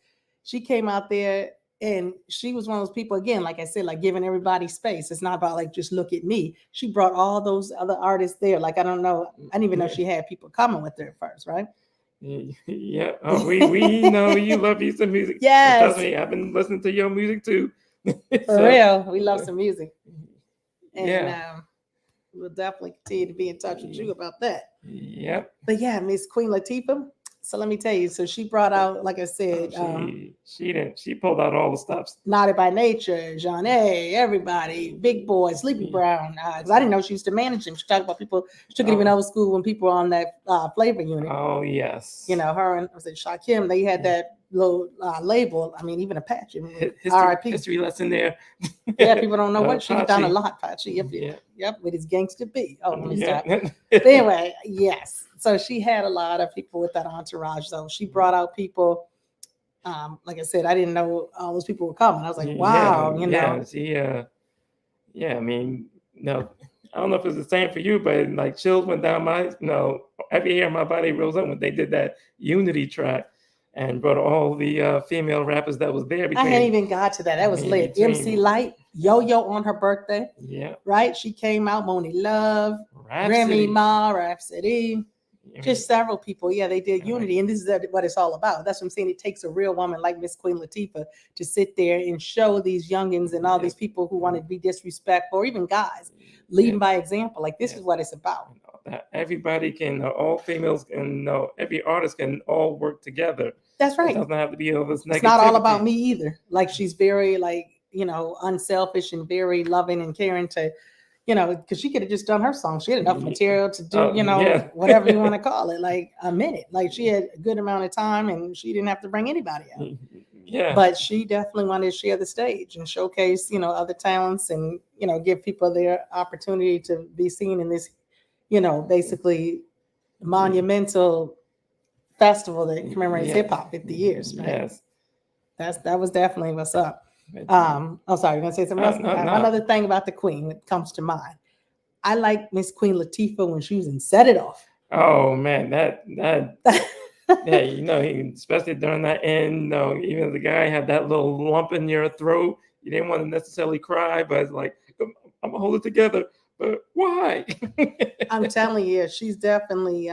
She came out there and she was one of those people, again, like I said, like giving everybody space. It's not about like, just look at me. She brought all those other artists there. Like, I don't know. I didn't even know she had people coming with her at first, right? Yeah. Oh, we know you love you some music. Yes. Trust me, I've been listening to your music too. For real. We love some music. And we'll definitely continue to be in touch with you about that. Yep. But yeah, Miss Queen Latifah. So let me tell you. So she brought out, like I said, she pulled out all the stops. Naughty by Nature, Jeanne, everybody, Big Boy, Sleepy Brown. Because I didn't know she used to manage them. She talked about people. She took it even old school when people were on that flavor unit. Oh yes. You know, her and was it Shakim? They had that little label. I mean, even Apache. History, history lesson there. Yeah, people don't know what she's done a Apache. lot, Apache. Yep, with his gangster beat. Oh, let me stop. Yeah. But anyway, yes. So she had a lot of people with that entourage. So she brought out people. Like I said, I didn't know all those people were coming. I was like, wow, you know. She, I mean, no, I don't know if it's the same for you, but like chills went down my, every hair on my body rose up when they did that Unity track and brought all the female rappers that was there. I hadn't even got to that. That was lit. MC Light, Yo-Yo on her birthday. Yeah. Right? She came out, Moni Love, Remy Ma, Rhapsody. Just several people. Yeah, they did Unity. And this is what it's all about. That's what I'm saying. It takes a real woman like Miss Queen Latifah to sit there and show these youngins and all these people who want to be disrespectful, or even guys, leading by example. Like, this is what it's about. Everybody can, all females can, every artist can all work together. That's right. It doesn't have to be all this negativity. It's not all about me either. Like, she's very, like, unselfish and very loving and caring to, because she could have just done her song. She had enough material to do, whatever you want to call it, like a minute. Like, she had a good amount of time and she didn't have to bring anybody out. Yeah. But she definitely wanted to share the stage and showcase, other talents and, give people their opportunity to be seen in this, basically monumental festival that commemorates hip hop 50 years. Right? Yes. That was definitely what's up. Oh, sorry, you're gonna say something else? No. One other thing about the Queen that comes to mind. I like Miss Queen Latifah when she was in Set It Off. Oh man, that especially during that end, even if the guy had that little lump in your throat, you didn't want to necessarily cry, but it's like, I'm gonna hold it together. But why? I'm telling you, she's definitely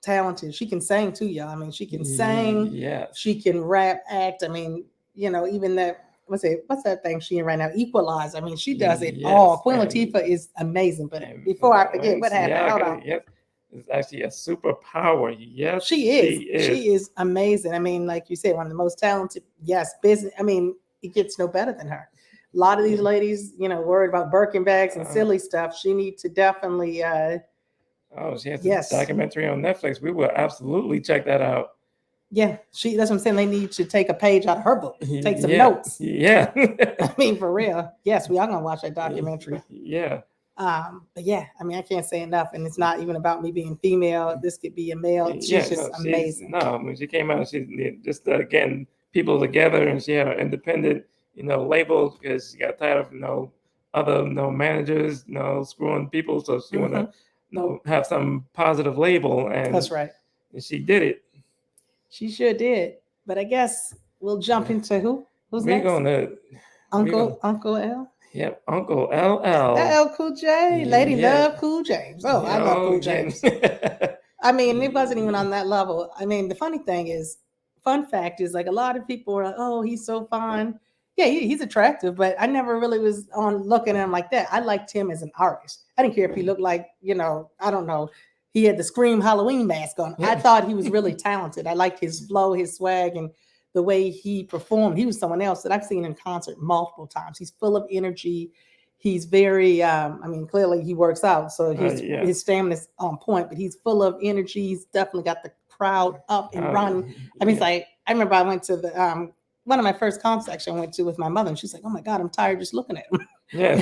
talented. She can sing too, y'all. I mean, she can sing. Yeah. She can rap, act. I mean, even that. What's that thing she in right now? Equalize. I mean, she does it all. Queen Latifah is amazing. But before I forget, what happened? Hold on. Yep. It's actually a superpower. Yes, she is. She is amazing. I mean, like you said, one of the most talented. Yes, business. I mean, it gets no better than her. A lot of these ladies, worried about Birkin bags and silly stuff. She needs to definitely. She has a documentary on Netflix. We will absolutely check that out. Yeah, that's what I'm saying. They need to take a page out of her book, take some notes. Yeah. I mean, for real. Yes, we are gonna watch that documentary. Yeah. But yeah, I mean, I can't say enough. And it's not even about me being female. This could be a male. She's just amazing. When she came out, she just getting people together, and she had an independent, label because she got tired of other managers, screwing people. So she want to have some positive label, and that's right. And she did it. She sure did. But I guess we'll jump into who's next? Uncle L. Yep, Uncle LL. LL Cool J. Lady love Cool James. Oh, I love Cool James. I mean, it wasn't even on that level. I mean, the fun fact is, like, a lot of people are like, oh, he's so fine. Yeah, he's attractive, but I never really was on looking at him like that. I liked him as an artist. I didn't care if he looked like, I don't know. He had the Scream Halloween mask on. I thought he was really talented. I liked his flow, his swag, and the way he performed. He was someone else that I've seen in concert multiple times. He's full of energy. He's very, clearly he works out, so his stamina's on point, but he's full of energy. He's definitely got the crowd up and running. I mean, it's like, I remember I went to the, one of my first concerts I went to with my mother, and she's like, oh my God, I'm tired just looking at him. Yeah.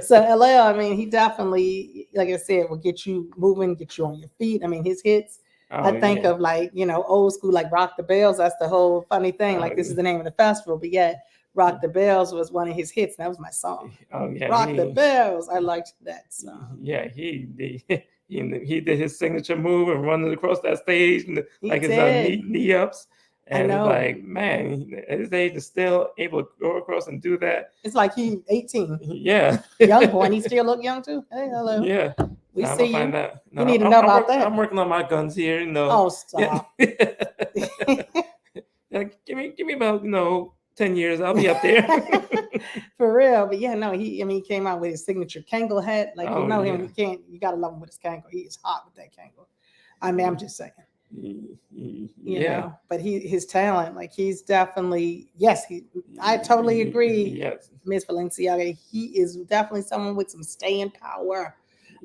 So LL, I mean, he definitely, like I said, will get you moving, get you on your feet. I mean, his hits, I think of like, old school, like Rock the Bells. That's the whole funny thing. Like, this is the name of the festival, but yet Rock the Bells was one of his hits. And that was my song. Oh yeah. Rock the Bells. I liked that song. Yeah. He did his signature move and running across that stage and like his knee ups. And it's like, man, at his age is still able to go across and do that. It's like he's 18. Yeah. Young boy, and he still look young too. Hey, hello. Yeah. We see you. That. No, you need to know about that. I'm working on my guns here. Oh, stop. Give me about 10 years. I'll be up there. For real. But yeah, no, he came out with his signature Kangol hat. Like, him, you gotta love him with his Kangol. He is hot with that Kangol. I mean, I'm just saying. You know, but his talent, like, he's definitely, I totally agree. Yes, Miss Valenciaga, he is definitely someone with some staying power.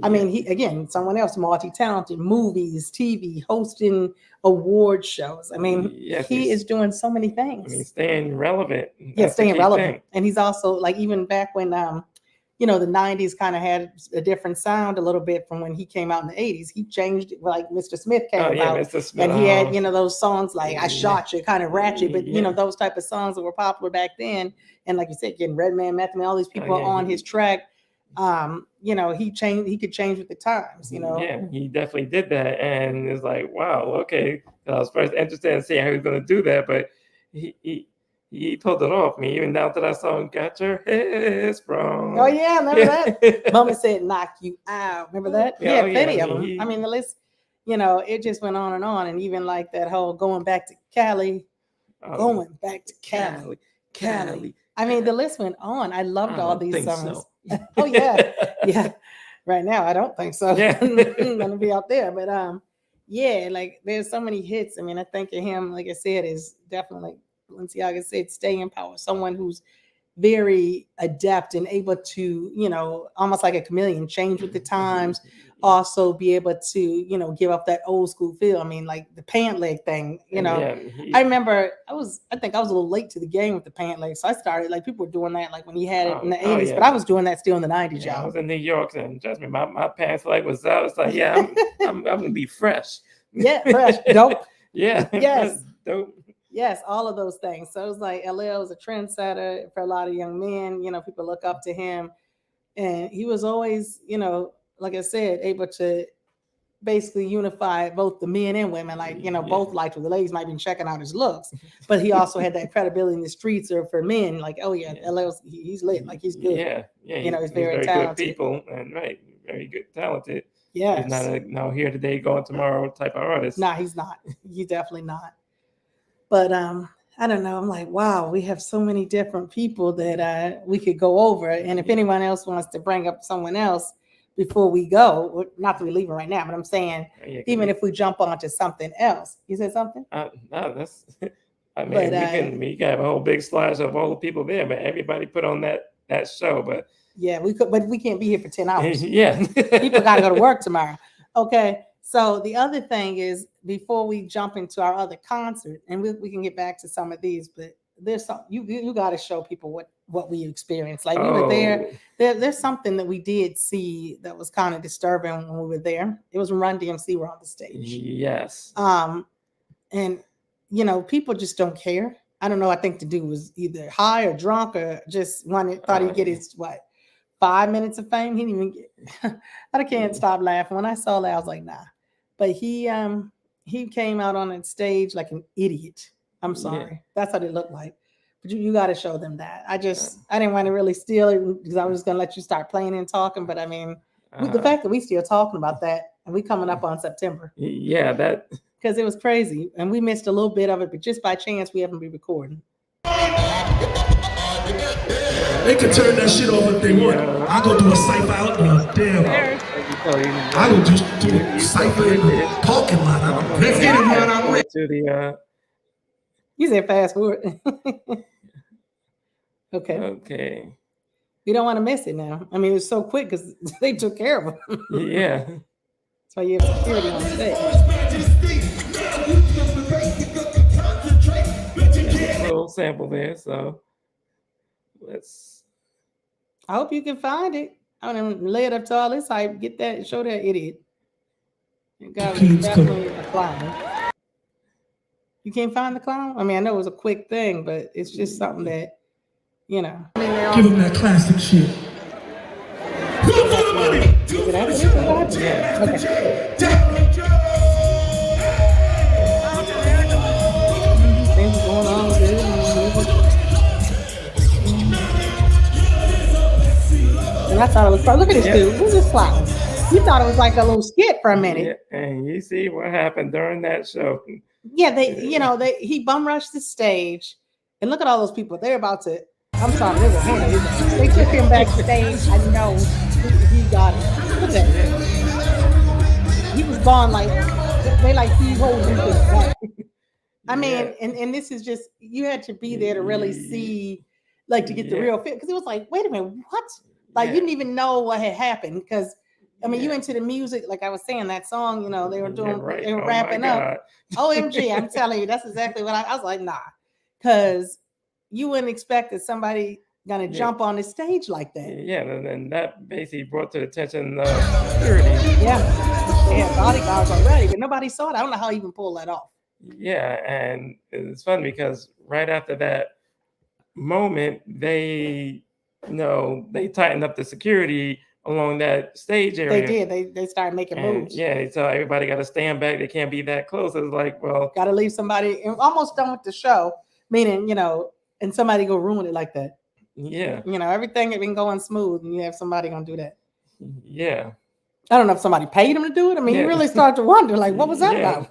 I mean, he again, someone else, multi-talented, movies, TV, hosting award shows. I mean, Yes, he he's- is doing so many things. I mean, staying relevant. Yeah, That's the staying key relevant. thing. And he's also like, even back when you know, the 90s kind of had a different sound a little bit from when he came out in the 80s. He changed it, like Mr. Smith came Oh yeah, out. Mr. Smith. And he had, you know, those songs like I Yeah. Shot You, kind of ratchet, but you know, Yeah. those type of songs that were popular back then. And like you said, getting Redman, Method Man, all these people yeah, on his track. You know, he could change with the times, you know. Yeah, he definitely did that. And it's like, wow, okay. I was first interested in seeing how he was gonna do that, but he pulled it off. Me, even down to that song, Got Your Head Sprung. Oh yeah, remember that? Mama said knock you out. Remember that? He had plenty of them. I mean, the list, you know, it just went on. And even like that whole going back to Cali, going back to Cali. I mean, the list went on. I loved all these songs. So. Oh yeah, yeah. Right now, I don't think so. Yeah. I'm gonna be out there, but yeah, like there's so many hits. I mean, I think of him, like I said, is definitely Balenciaga said, stay in power. Someone who's very adept and able to, you know, almost like a chameleon, change with the times, also be able to, you know, give up that old school feel. I mean, like the pant leg thing, you know. I remember I think I was a little late to the game with the pant leg. So I started, like, people were doing that like when he had it in the 80s, but I was doing that still in the 90s, y'all. I was in New York, and trust me, my pants leg was out. It's like, yeah, I'm gonna be fresh. Yeah, fresh, dope. Yeah, yes, dope. Yes, all of those things. So it was like LL was a trendsetter for a lot of young men. You know, people look up to him. And he was always, you know, like I said, able to basically unify both the men and women. Like, you know, both liked the ladies might be checking out his looks, but he also had that credibility in the streets or for men. Like, oh yeah, LL's he's lit. Like he's good. Yeah. You know, he's very talented. Good people and very good, talented. Yeah. He's not a here today, gone tomorrow type of artist. Nah, he's not. He's definitely not. But I don't know. I'm like, wow, we have so many different people that we could go over. And if anyone else wants to bring up someone else before we go, not that we're leaving right now, but I'm saying, even if we jump onto something else. You said something? No, that's. I mean, we can have a whole big slash of all the people there, but everybody put on that show. But yeah, we could, but we can't be here for 10 hours. Yeah, people got to go to work tomorrow. Okay. So the other thing is, before we jump into our other concert, and we can get back to some of these, but there's some you got to show people what we experienced. Like we were there. There's something that we did see that was kind of disturbing when we were there. It was when Run DMC were on the stage. Yes. And you know, people just don't care. I don't know. I think the dude was either high or drunk or just thought he'd get his 5 minutes of fame. He didn't even get. I can't stop laughing when I saw that. I was like, nah. But he came out on that stage like an idiot. I'm sorry. That's what it looked like. But you got to show them that. I didn't want to really steal it because I was just going to let you start playing and talking. But I mean, the fact that we still talking about that and we coming up on September. Yeah, that. Because it was crazy. And we missed a little bit of it, but just by chance, we haven't been recording. They can turn that shit off if they want. I go do a cipher out in a damn. I go just do a cipher in the parking lot. Let's get it run out with. To the. You said fast forward. Okay. We don't want to miss it now. I mean, it was so quick because they took care of them. Yeah. That's why you have security on stage. A little sample there, so let's. I hope you can find it. I'm gonna lay it up to all this hype. Get that, show that idiot. That guy was definitely a clown. You can't find the clown? I mean, I know it was a quick thing, but it's just something that, you know. Give him that classic shit. Yeah. Okay. Things going on with it. And I thought it was, look at this dude. Who's this clown? You thought it was like a little skit for a minute. Yeah, and you see what happened during that show. Yeah, he bum rushed the stage, and look at all those people. They're about to. I'm sorry, they took him backstage. I know he got it. Look at that. He was gone like he holding him. I mean, and this is just, you had to be there to really see, like, to get the real fit, because it was like, wait a minute, what? Like, you didn't even know what had happened, because I mean, you Yeah. into the music, like I was saying, that song, you know, they were Yeah, doing, right. they were Oh my ramping up. God. OMG, I'm telling you, that's exactly what I was like, nah, because you wouldn't expect that somebody gonna Yeah. jump on the stage like that. Yeah, and that basically brought to the attention of security. Yeah, they had bodyguards already, but nobody saw it. I don't know how he even pulled that off. Yeah, and it's funny because right after that moment, they they tightened up the security along that stage They area. did. They started making And moves. yeah, so everybody got to stand back. They can't be that close. It was like, well, Got to leave somebody. And almost done with the show, meaning and somebody go ruin it like that. yeah, Everything had been going smooth, and you have somebody gonna do that. yeah, I don't know if somebody paid him to do it. I mean, you Yeah. really start to wonder, like, what was that Yeah. about?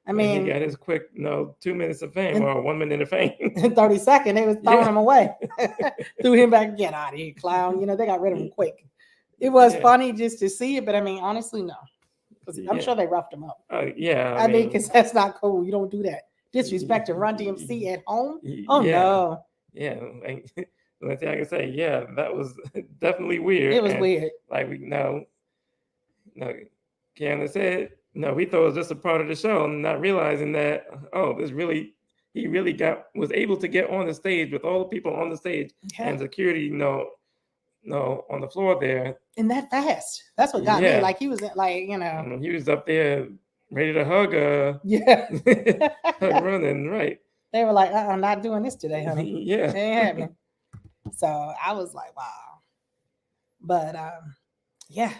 I And he mean, got his quick, 2 minutes of fame And- or 1 minute of fame. in 30 seconds, they was throwing Yeah. him away. Threw him back, get out of here, clown. They got rid of him quick. It was Yeah. funny just to see it, but I mean, honestly, no. 'Cause I'm Yeah. sure they roughed him up. Yeah, I mean, because that's not cool. You don't do that. Disrespecting Run DMC at home? Oh, yeah, no. yeah. Like, the only thing I can say, yeah, that was definitely weird. It was And, weird. Like Kiana said, no, we thought it was just a part of the show, not realizing that he really was able to get on the stage with all the people on the stage and security, on the floor there. And that fast. That's what got me. Yeah. Like, he was like, And he was up there ready to hug yeah. hug running, right? They were like, I'm not doing this today, honey. Yeah. It ain't happening. So I was like, wow. But yeah.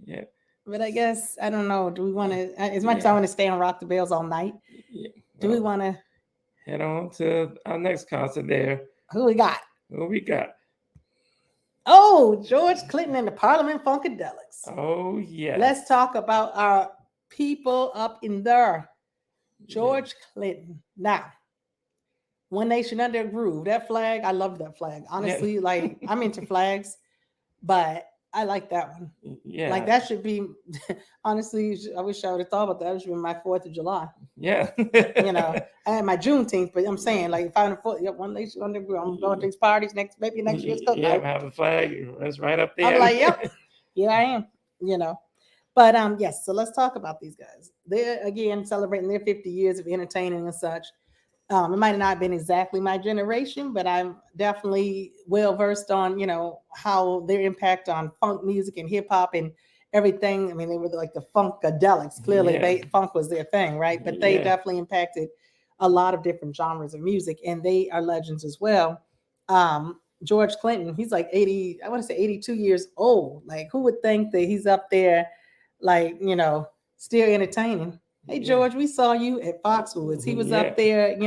Yeah. But I guess I don't know. Do we want to? As much as Yeah. I want to stay on Rock the Bells all night, Yeah. do we Well, want to? head on to our next concert there? Who we got? What we got? Oh, George Clinton and the Parliament-Funkadelics. Oh yeah. Let's talk about our people up in there. George Clinton. Now, One Nation Under a Groove. That flag, I love that flag. Honestly, like I'm into flags, but I like that one. Yeah. Like that should be, honestly, I wish I would have thought about that. It should be my 4th of July. Yeah. I had my Juneteenth, but I'm saying, like, if I'm One Nation Under a Groove, I'm going to these parties maybe next year's cookout. Yeah, have a flag. That's right up there. I'm like, yep, here I am, But yes, so let's talk about these guys. They're again celebrating their 50 years of entertaining and such. It might have not been exactly my generation, but I'm definitely well versed on, how their impact on funk music and hip hop and everything. I mean, they were like the Funkadelics. Clearly, funk was their thing, right? But they definitely impacted a lot of different genres of music, and they are legends as well. George Clinton, he's like 80, I want to say 82 years old. Like, who would think that he's up there, like, still entertaining? Hey, George, we saw you at Foxwoods. He was up there,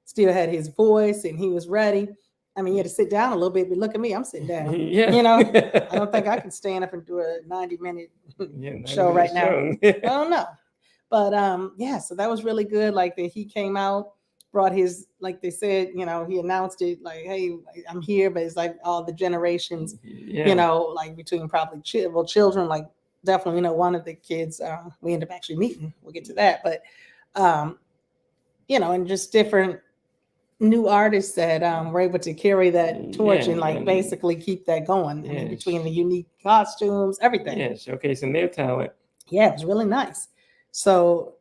still had his voice and he was ready. I mean, he had to sit down a little bit, but look at me, I'm sitting down. Yeah. I don't think I can stand up and do a 90-minute show right now. I don't know. But so that was really good. Like that he came out, brought his, like they said, he announced it like, hey, I'm here, but it's like all the generations, like between probably children, like definitely, one of the kids we end up actually meeting. We'll get to that. But, and just different new artists that were able to carry that torch and like basically keep that going. I mean, between the unique costumes, everything. Yeah, showcasing their talent. Yeah, it was really nice. So,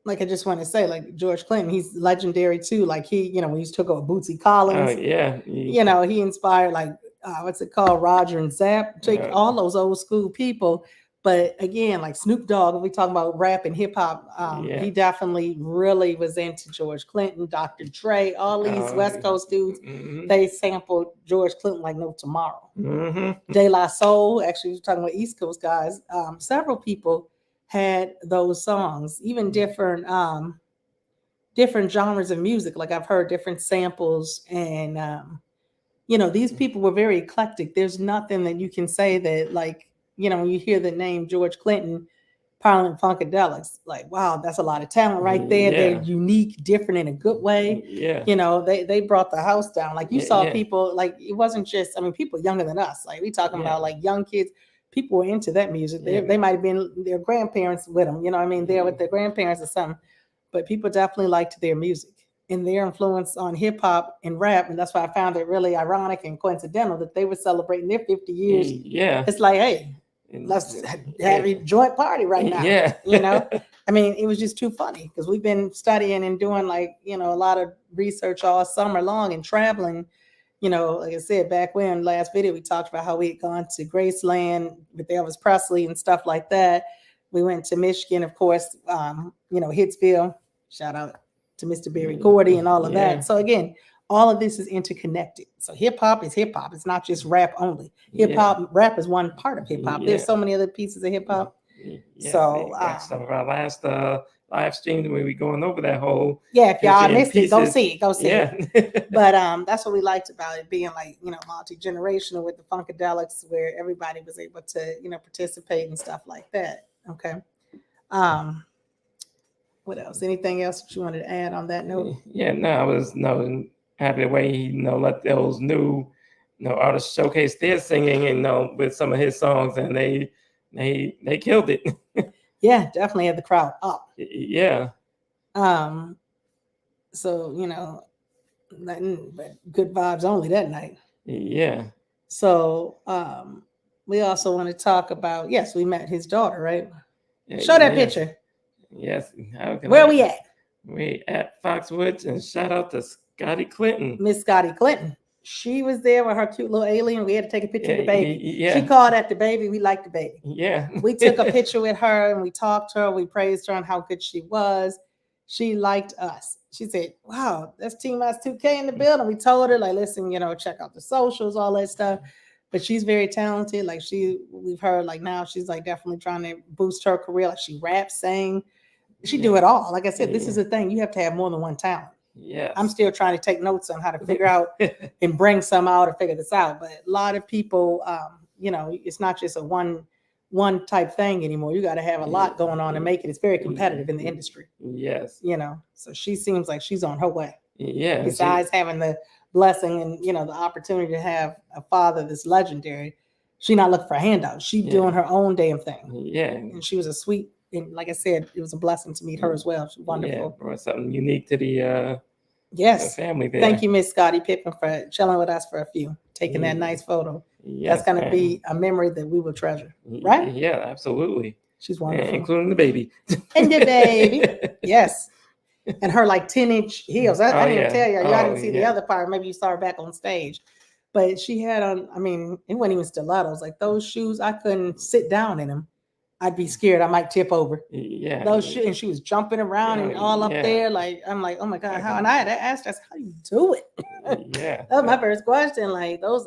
like I just want to say, like George Clinton, he's legendary too. Like he, when he took over Bootsy Collins, he inspired like what's it called, Roger and Zapp, take all those old school people. But again, like Snoop Dogg, when we talk about rap and hip hop, he definitely really was into George Clinton, Dr. Dre, all these West Coast dudes. Mm-hmm. They sampled George Clinton like no tomorrow. Mm-hmm. De La Soul, actually, we're talking about East Coast guys. Several people had those songs, even different genres of music. Like I've heard different samples, and these people were very eclectic. There's nothing that you can say that, like, when you hear the name George Clinton, Parliament-Funkadelics, like, wow, that's a lot of talent right there. They're unique, different in a good way. Yeah. They brought the house down. Like you saw people, like it wasn't just, people younger than us. Like we talking about like young kids. People were into that music. They might have been their grandparents with them. There with their grandparents or something. But people definitely liked their music. and their influence on hip hop and rap. And that's why I found it really ironic and coincidental that they were celebrating their 50 years. Yeah. It's like, hey, let's have a joint party right now. Yeah. You know, I mean, it was just too funny because we've been studying and doing like, you know, a lot of research all summer long and traveling. You know, like I said, back when last video, we talked about how we had gone to Graceland with Elvis Presley and stuff like that. We went to Michigan, of course, you know, Hitsville. Shout out to Mr. Barry Gordy and all of that. So again, all of this is interconnected. So hip hop is hip hop. It's not just rap only. Hip hop, rap is one part of hip hop. There's so many other pieces of hip hop. So some of our last live stream when we going over that whole if y'all missed it, go see it. it. But that's what we liked about it being like, you know, multi-generational with the Funkadelics, where everybody was able to, you know, participate and stuff like that. Okay. What else? Anything else that you wanted to add on that note? I was happy the way he let those new artists showcase their singing and with some of his songs, and they killed it. Yeah, definitely had the crowd up. Yeah. So, you know, nothing but good vibes only that night. Yeah. So we also want to talk about, yes, we met his daughter, right? Show that picture. Yes. Where we at? We at Foxwoods, and shout out to Scotty Clinton. Miss Scotty Clinton. She was there with her cute little alien. We had to take a picture of the baby. Yeah. She called at the baby. We liked the baby. Yeah. We took a picture with her and we talked to her. We praised her on how good she was. She liked us. She said, wow, that's Team Us 2K in the building. We told her, like, listen, you know, check out the socials, all that stuff. But she's very talented. Like we've heard, like now she's like definitely trying to boost her career. Like she raps, sing, she do it all. Like I said, this is the thing. You have to have more than one talent. Yeah. I'm still trying to take notes on how to figure out and bring some out or figure this out. But a lot of people, you know, it's not just a one type thing anymore. You got to have a lot going on to make it. It's very competitive in the industry. Yes. You know, so she seems like she's on her way. Yeah. Besides having the blessing and, you know, the opportunity to have a father that's legendary, she not looking for handouts. She doing her own damn thing. Yeah. And she was a sweet, and like I said, it was a blessing to meet her as well. She's wonderful. Yeah, brought something unique to the family there. Thank you, Miss Scotty Pippen, for chilling with us for a few, taking that nice photo. That's going to be a memory that we will treasure, right? Yeah, absolutely. She's wonderful. Including the baby. And the baby. Yes. And her like 10-inch heels. I didn't even tell you. Y'all didn't see the other part. Maybe you saw her back on stage. But she had on, I mean, it wasn't even stilettos. Like those shoes, I couldn't sit down in them. I'd be scared I might tip over. Yeah. Those shoes, and she was jumping around and all up there. Like, I'm like, oh my God, how? And I had to ask her, how do you do it? Yeah. That was my first question. Like, those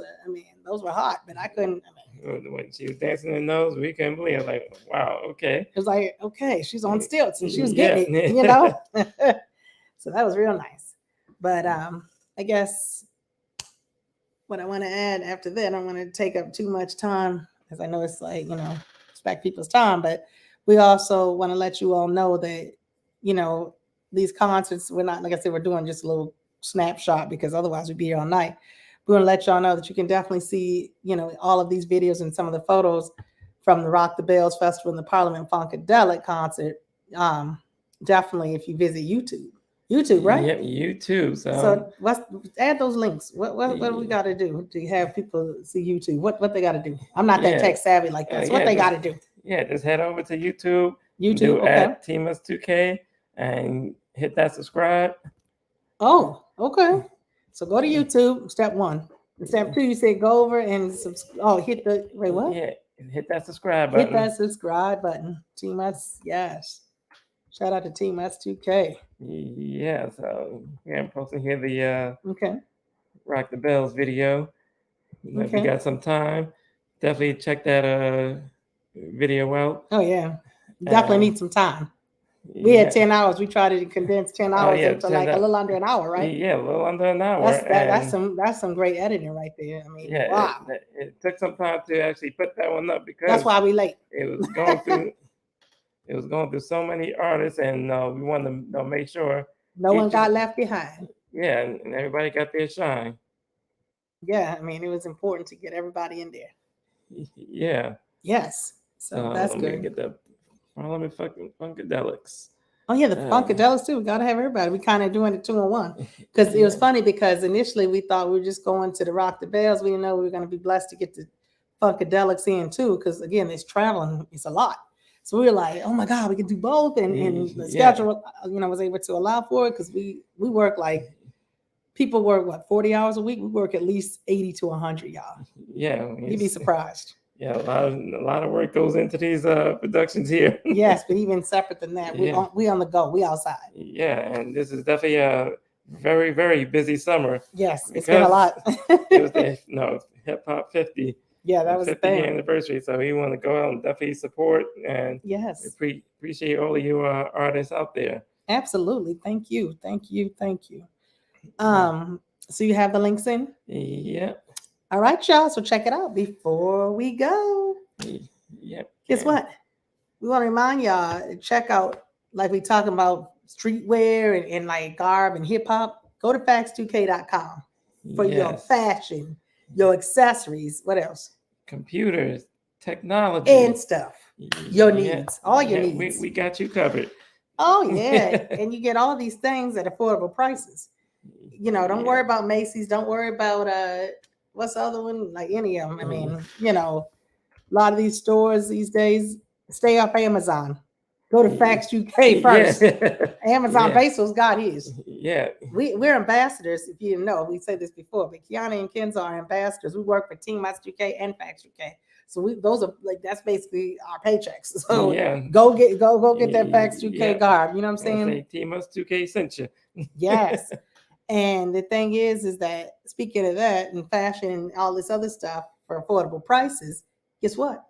were hot, but I couldn't. When she was dancing in those, we couldn't believe it. Like, wow, okay. It was like, okay, she's on stilts and she was getting it, you know? So that was real nice. But I guess what I want to add after that, I don't want to take up too much time, because I know it's like, you know, respect people's time, but we also want to let you all know that, you know, these concerts, we're not, like I said, we're doing just a little snapshot because otherwise we'd be here all night. We want to let y'all know that you can definitely see, you know, all of these videos and some of the photos from the Rock the Bells Festival and the Parliament-Funkadelic concert. Definitely if you visit YouTube, right? Yep, YouTube. So add those links. What do we got to do to have people see YouTube? What they got to do? I'm not that tech savvy like that. So what they got to do? Yeah, just head over to YouTube. Okay. At Team Us 2K and hit that subscribe. Oh, okay. So go to YouTube. Step 1. Step 2, you said go over and hit the what? Yeah, hit that subscribe button. Hit that subscribe button. Team Us, yes. Shout out to Team Us 2K. Yeah, so I'm posting here the okay. Rock the Bells video. If you got some time, definitely check that video out. Oh yeah, definitely need some time. We had 10 hours. We tried to condense 10 hours into like a little under an hour, right? Yeah, a little under an hour. That's some great editing right there. I mean, wow. It took some time to actually put that one up because that's why we late. It was going through. It was going through so many artists, and we wanted to make sure no one got left behind. Yeah, and everybody got their shine. Yeah, I mean, it was important to get everybody in there. Yeah. Yes. So that's good. Get the Parliament-Funkadelics. Oh yeah, the Funkadelics too. We gotta have everybody. We kind of doing it 2-on-1 because it was funny because initially we thought we were just going to the Rock the Bells. We didn't know we were going to be blessed to get the Funkadelics in too because again, it's traveling. It's a lot. So we were like, oh my God, we can do both, and the schedule, was able to allow for it because we work like people work what 40 hours a week. We work at least 80 to 100, y'all. Yeah, You'd be surprised. Yeah, a lot of work goes into these productions here. Yes, but even separate than that, we on the go. We outside. Yeah, and this is definitely a very, very busy summer. Yes, it's been a lot. It was the Hip Hop 50. Yeah, that was the 50th anniversary. So we want to go out and definitely support and yes, appreciate all of you artists out there. Absolutely, thank you. So you have the links in? Yeah. All right, y'all. So check it out before we go. Yep. Guess what? We want to remind y'all to check out, like we talking about streetwear and like garb and hip hop. Go to facts2k.com for your fashion, your accessories. What else? Computers, technology, and stuff. Your needs, all your needs. We got you covered. Oh yeah, and you get all these things at affordable prices. Don't worry about Macy's. Don't worry about what's the other one? Like any of them. I mean, a lot of these stores these days stay off Amazon. Go to Facts UK first. Amazon Bezos got his. Yeah. We're ambassadors. If you didn't know, we said this before, but Kiana and Kenzo are ambassadors. We work for Team Us UK and Facts UK. So those are like that's basically our paychecks. So go get that Facts UK garb. You know what I'm saying? Team Us 2K sent you. Yes. And the thing is that speaking of that and fashion and all this other stuff for affordable prices, guess what?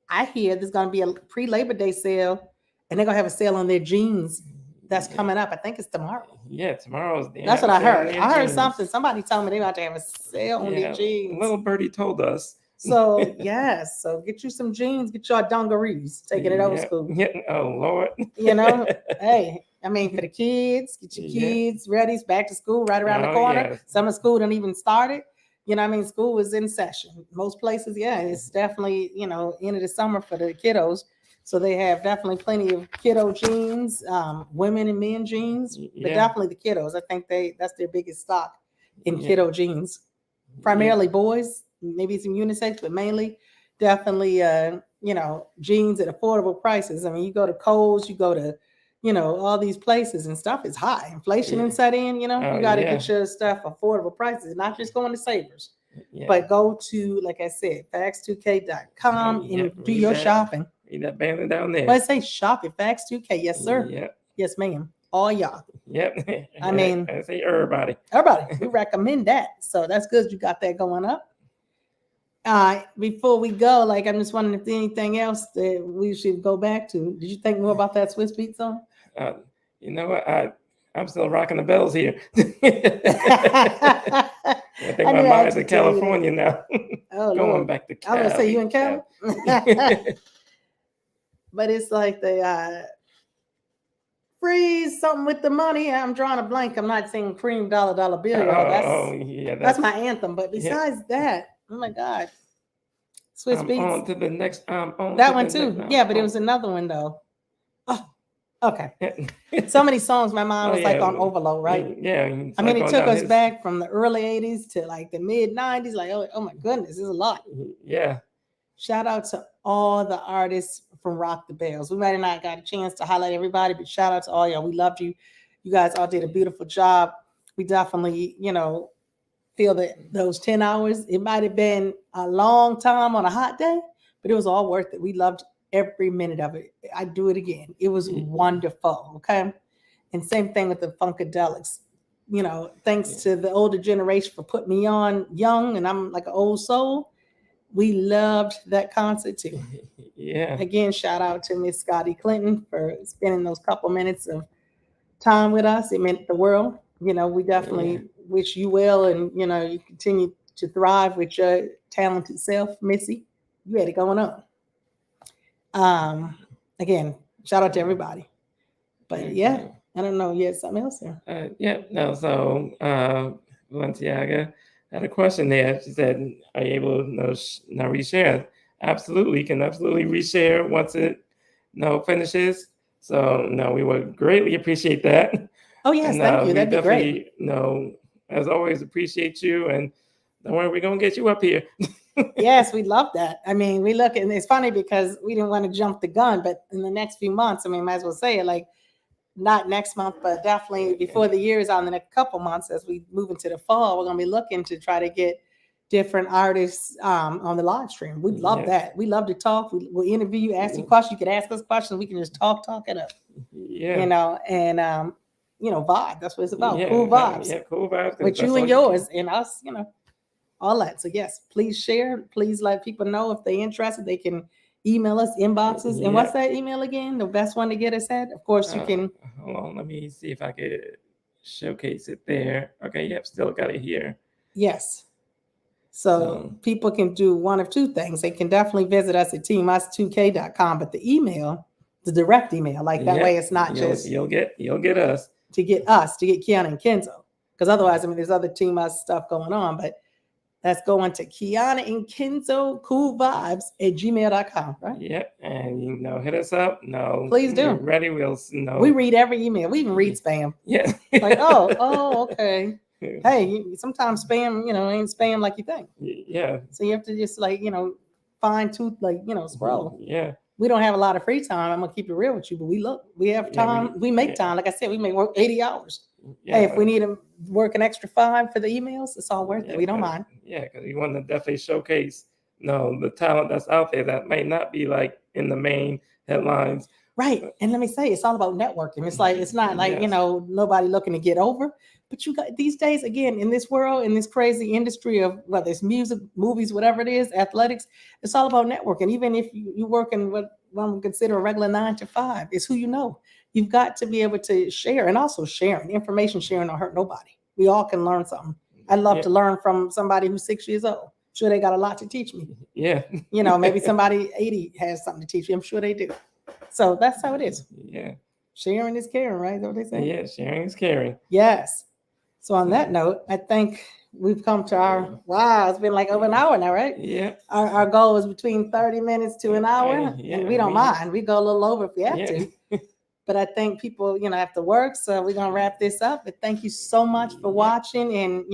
I hear there's going to be a pre-Labor Day sale, and they're going to have a sale on their jeans that's coming up. I think it's tomorrow. Yeah, tomorrow's. That's what I heard. I heard something. Somebody told me they're about to have a sale on their jeans. Little birdie told us. So yes, so get you some jeans, get your dungarees, taking it old school. Yeah. Oh Lord. Hey. I mean, for the kids, get your kids ready. It's back to school right around the corner. Yes. Summer school didn't even started. School was in session. Most places, it's definitely, end of the summer for the kiddos. So they have definitely plenty of kiddo jeans, women and men jeans, but definitely the kiddos. I think that's their biggest stock in kiddo jeans. Primarily boys, maybe some unisex, but mainly definitely, jeans at affordable prices. I mean, you go to Kohl's, you go to all these places and stuff is high. Inflation and set in, you got to get your stuff affordable prices, not just going to Savers, but go to, like I said, facts2k.com and do your shopping. Need that banner down there. But I say shop at Facts2K. Yes, sir. Yeah. Yes, ma'am. All y'all. Yep. I mean, I say everybody. We recommend that. So that's good. You got that going up. Before we go, I'm just wondering if there's anything else that we should go back to. Did you think more about that Swiss Beat song? You know what? I'm still rocking the bells here. I think my mind's in California now. Oh, going Lord. back to Cali. I was gonna say you in Cali. But it's like the freeze something with the money. I'm drawing a blank. I'm not saying cream dollar bill. That's my anthem. But besides that, oh my God, Swiss Beats. On to the next. That one too. But it was another one though. Oh, okay. So many songs. My mind was on overload, right? Yeah. I mean, it took us back from the early '80s to the mid '90s. Oh my goodness, it's a lot. Yeah. Shout out to all the artists from Rock the Bells. We might have not got a chance to highlight everybody, but shout out to all y'all. We loved you. You guys all did a beautiful job. We definitely, feel that those 10 hours, it might have been a long time on a hot day, but it was all worth it. We loved every minute of it. I'd do it again. It was wonderful. Okay. And same thing with the Funkadelics. Thanks to the older generation for putting me on young, and I'm like an old soul. We loved that concert too. Yeah. Again, shout out to Miss Scotty Clinton for spending those couple minutes of time with us. It meant the world. We definitely wish you well, and you continue to thrive with your talented self, Missy. You had it going on. Again, shout out to everybody. But I don't know. You had something else there? So Balenciaga had a question there. She said, "Are you able to reshare?" Absolutely, can absolutely reshare once it finishes. So no, we would greatly appreciate that. Oh yes, And, thank you. we That'd be great. definitely, as always, appreciate you. And don't worry, we're gonna get you up here. Yes, we love that. I mean, we look, and it's funny because we didn't want to jump the gun, but in the next few months, I mean, might as well say it, like not next month, but definitely before the year is out, in the next couple months, as we move into the fall, we're gonna be looking to try to get different artists on the live stream. We'd love that. We love to talk. We'll interview you, ask you questions. You can ask us questions. We can just talk it up. Yeah. And vibe. That's what it's about. Yeah, Cool vibes. Yeah, cool vibes. With you and yours and us, all that. So yes, please share. Please let people know if they're interested. They can email us inboxes. And what's that email again? The best one to get us at? Of course, you can. Hold on, let me see if I could showcase it there. Okay, yep, still got it here. Yes. So people can do one of two things. They can definitely visit us at teamus2k.com, but the email, the direct email, like that way it's not just you'll get us to get Kiana and Kenzo. Because otherwise, I mean, there's other Team Us stuff going on, but that's going to Kiana and Kenzo Kool Vybez at gmail.com, right? Yep. And hit us up. Please do. We're ready. We'll We read every email. We even read spam. Yeah. Like, okay. Hey, sometimes spam, ain't spam like you think. Yeah. So you have to just fine tooth, scroll. Yeah. We don't have a lot of free time. I'm gonna keep it real with you, but we have time. We make time. Like I said, we may work 80 hours. Yeah, hey, if we need to work an extra 5 for the emails, it's all worth it. We don't mind. Yeah, because we want to definitely showcase the talent that's out there that might not be like in the main headlines. Right. And let me say, it's all about networking. It's not like, nobody looking to get over. But you got these days, again, in this world, in this crazy industry of whether it's music, movies, whatever it is, athletics, it's all about networking. Even if you work in what one would consider a regular 9 to 5, it's who you know. You've got to be able to share, and also sharing. Information sharing don't hurt nobody. We all can learn something. I'd love to learn from somebody who's 6 years old. Sure, they got a lot to teach me. Yeah. Maybe somebody 80 has something to teach me. I'm sure they do. So that's how it is. Yeah. Sharing is caring, right? Is that what they say? Yeah, sharing is caring. Yes. So on that note, I think we've come to it's been like over an hour now, right? Yeah. Our goal is between 30 minutes to an hour, and we don't mind. We go a little over if we have to. But I think people, have to work, so we're going to wrap this up. But thank you so much for watching. And,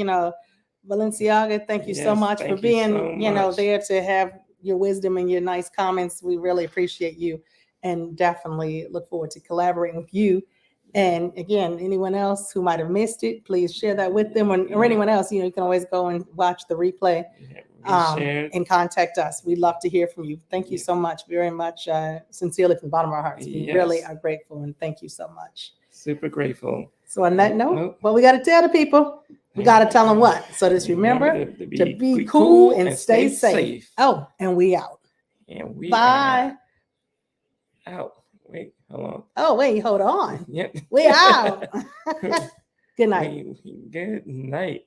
Balenciaga, thank you so much for being, there to have your wisdom and your nice comments. We really appreciate you and definitely look forward to collaborating with you. And again, anyone else who might have missed it, please share that with them, or anyone else. You can always go and watch the replay and contact us. We'd love to hear from you. Thank you so much, very much, sincerely from the bottom of our hearts. We really are grateful, and thank you so much. Super grateful. So on that note, what we got to tell the people, we got to tell them what. So just remember to be cool and stay safe. Oh, and we out. And we bye. Out. Wait, hold on. Oh, wait, hold on. Yep. We out. Good night. Good night.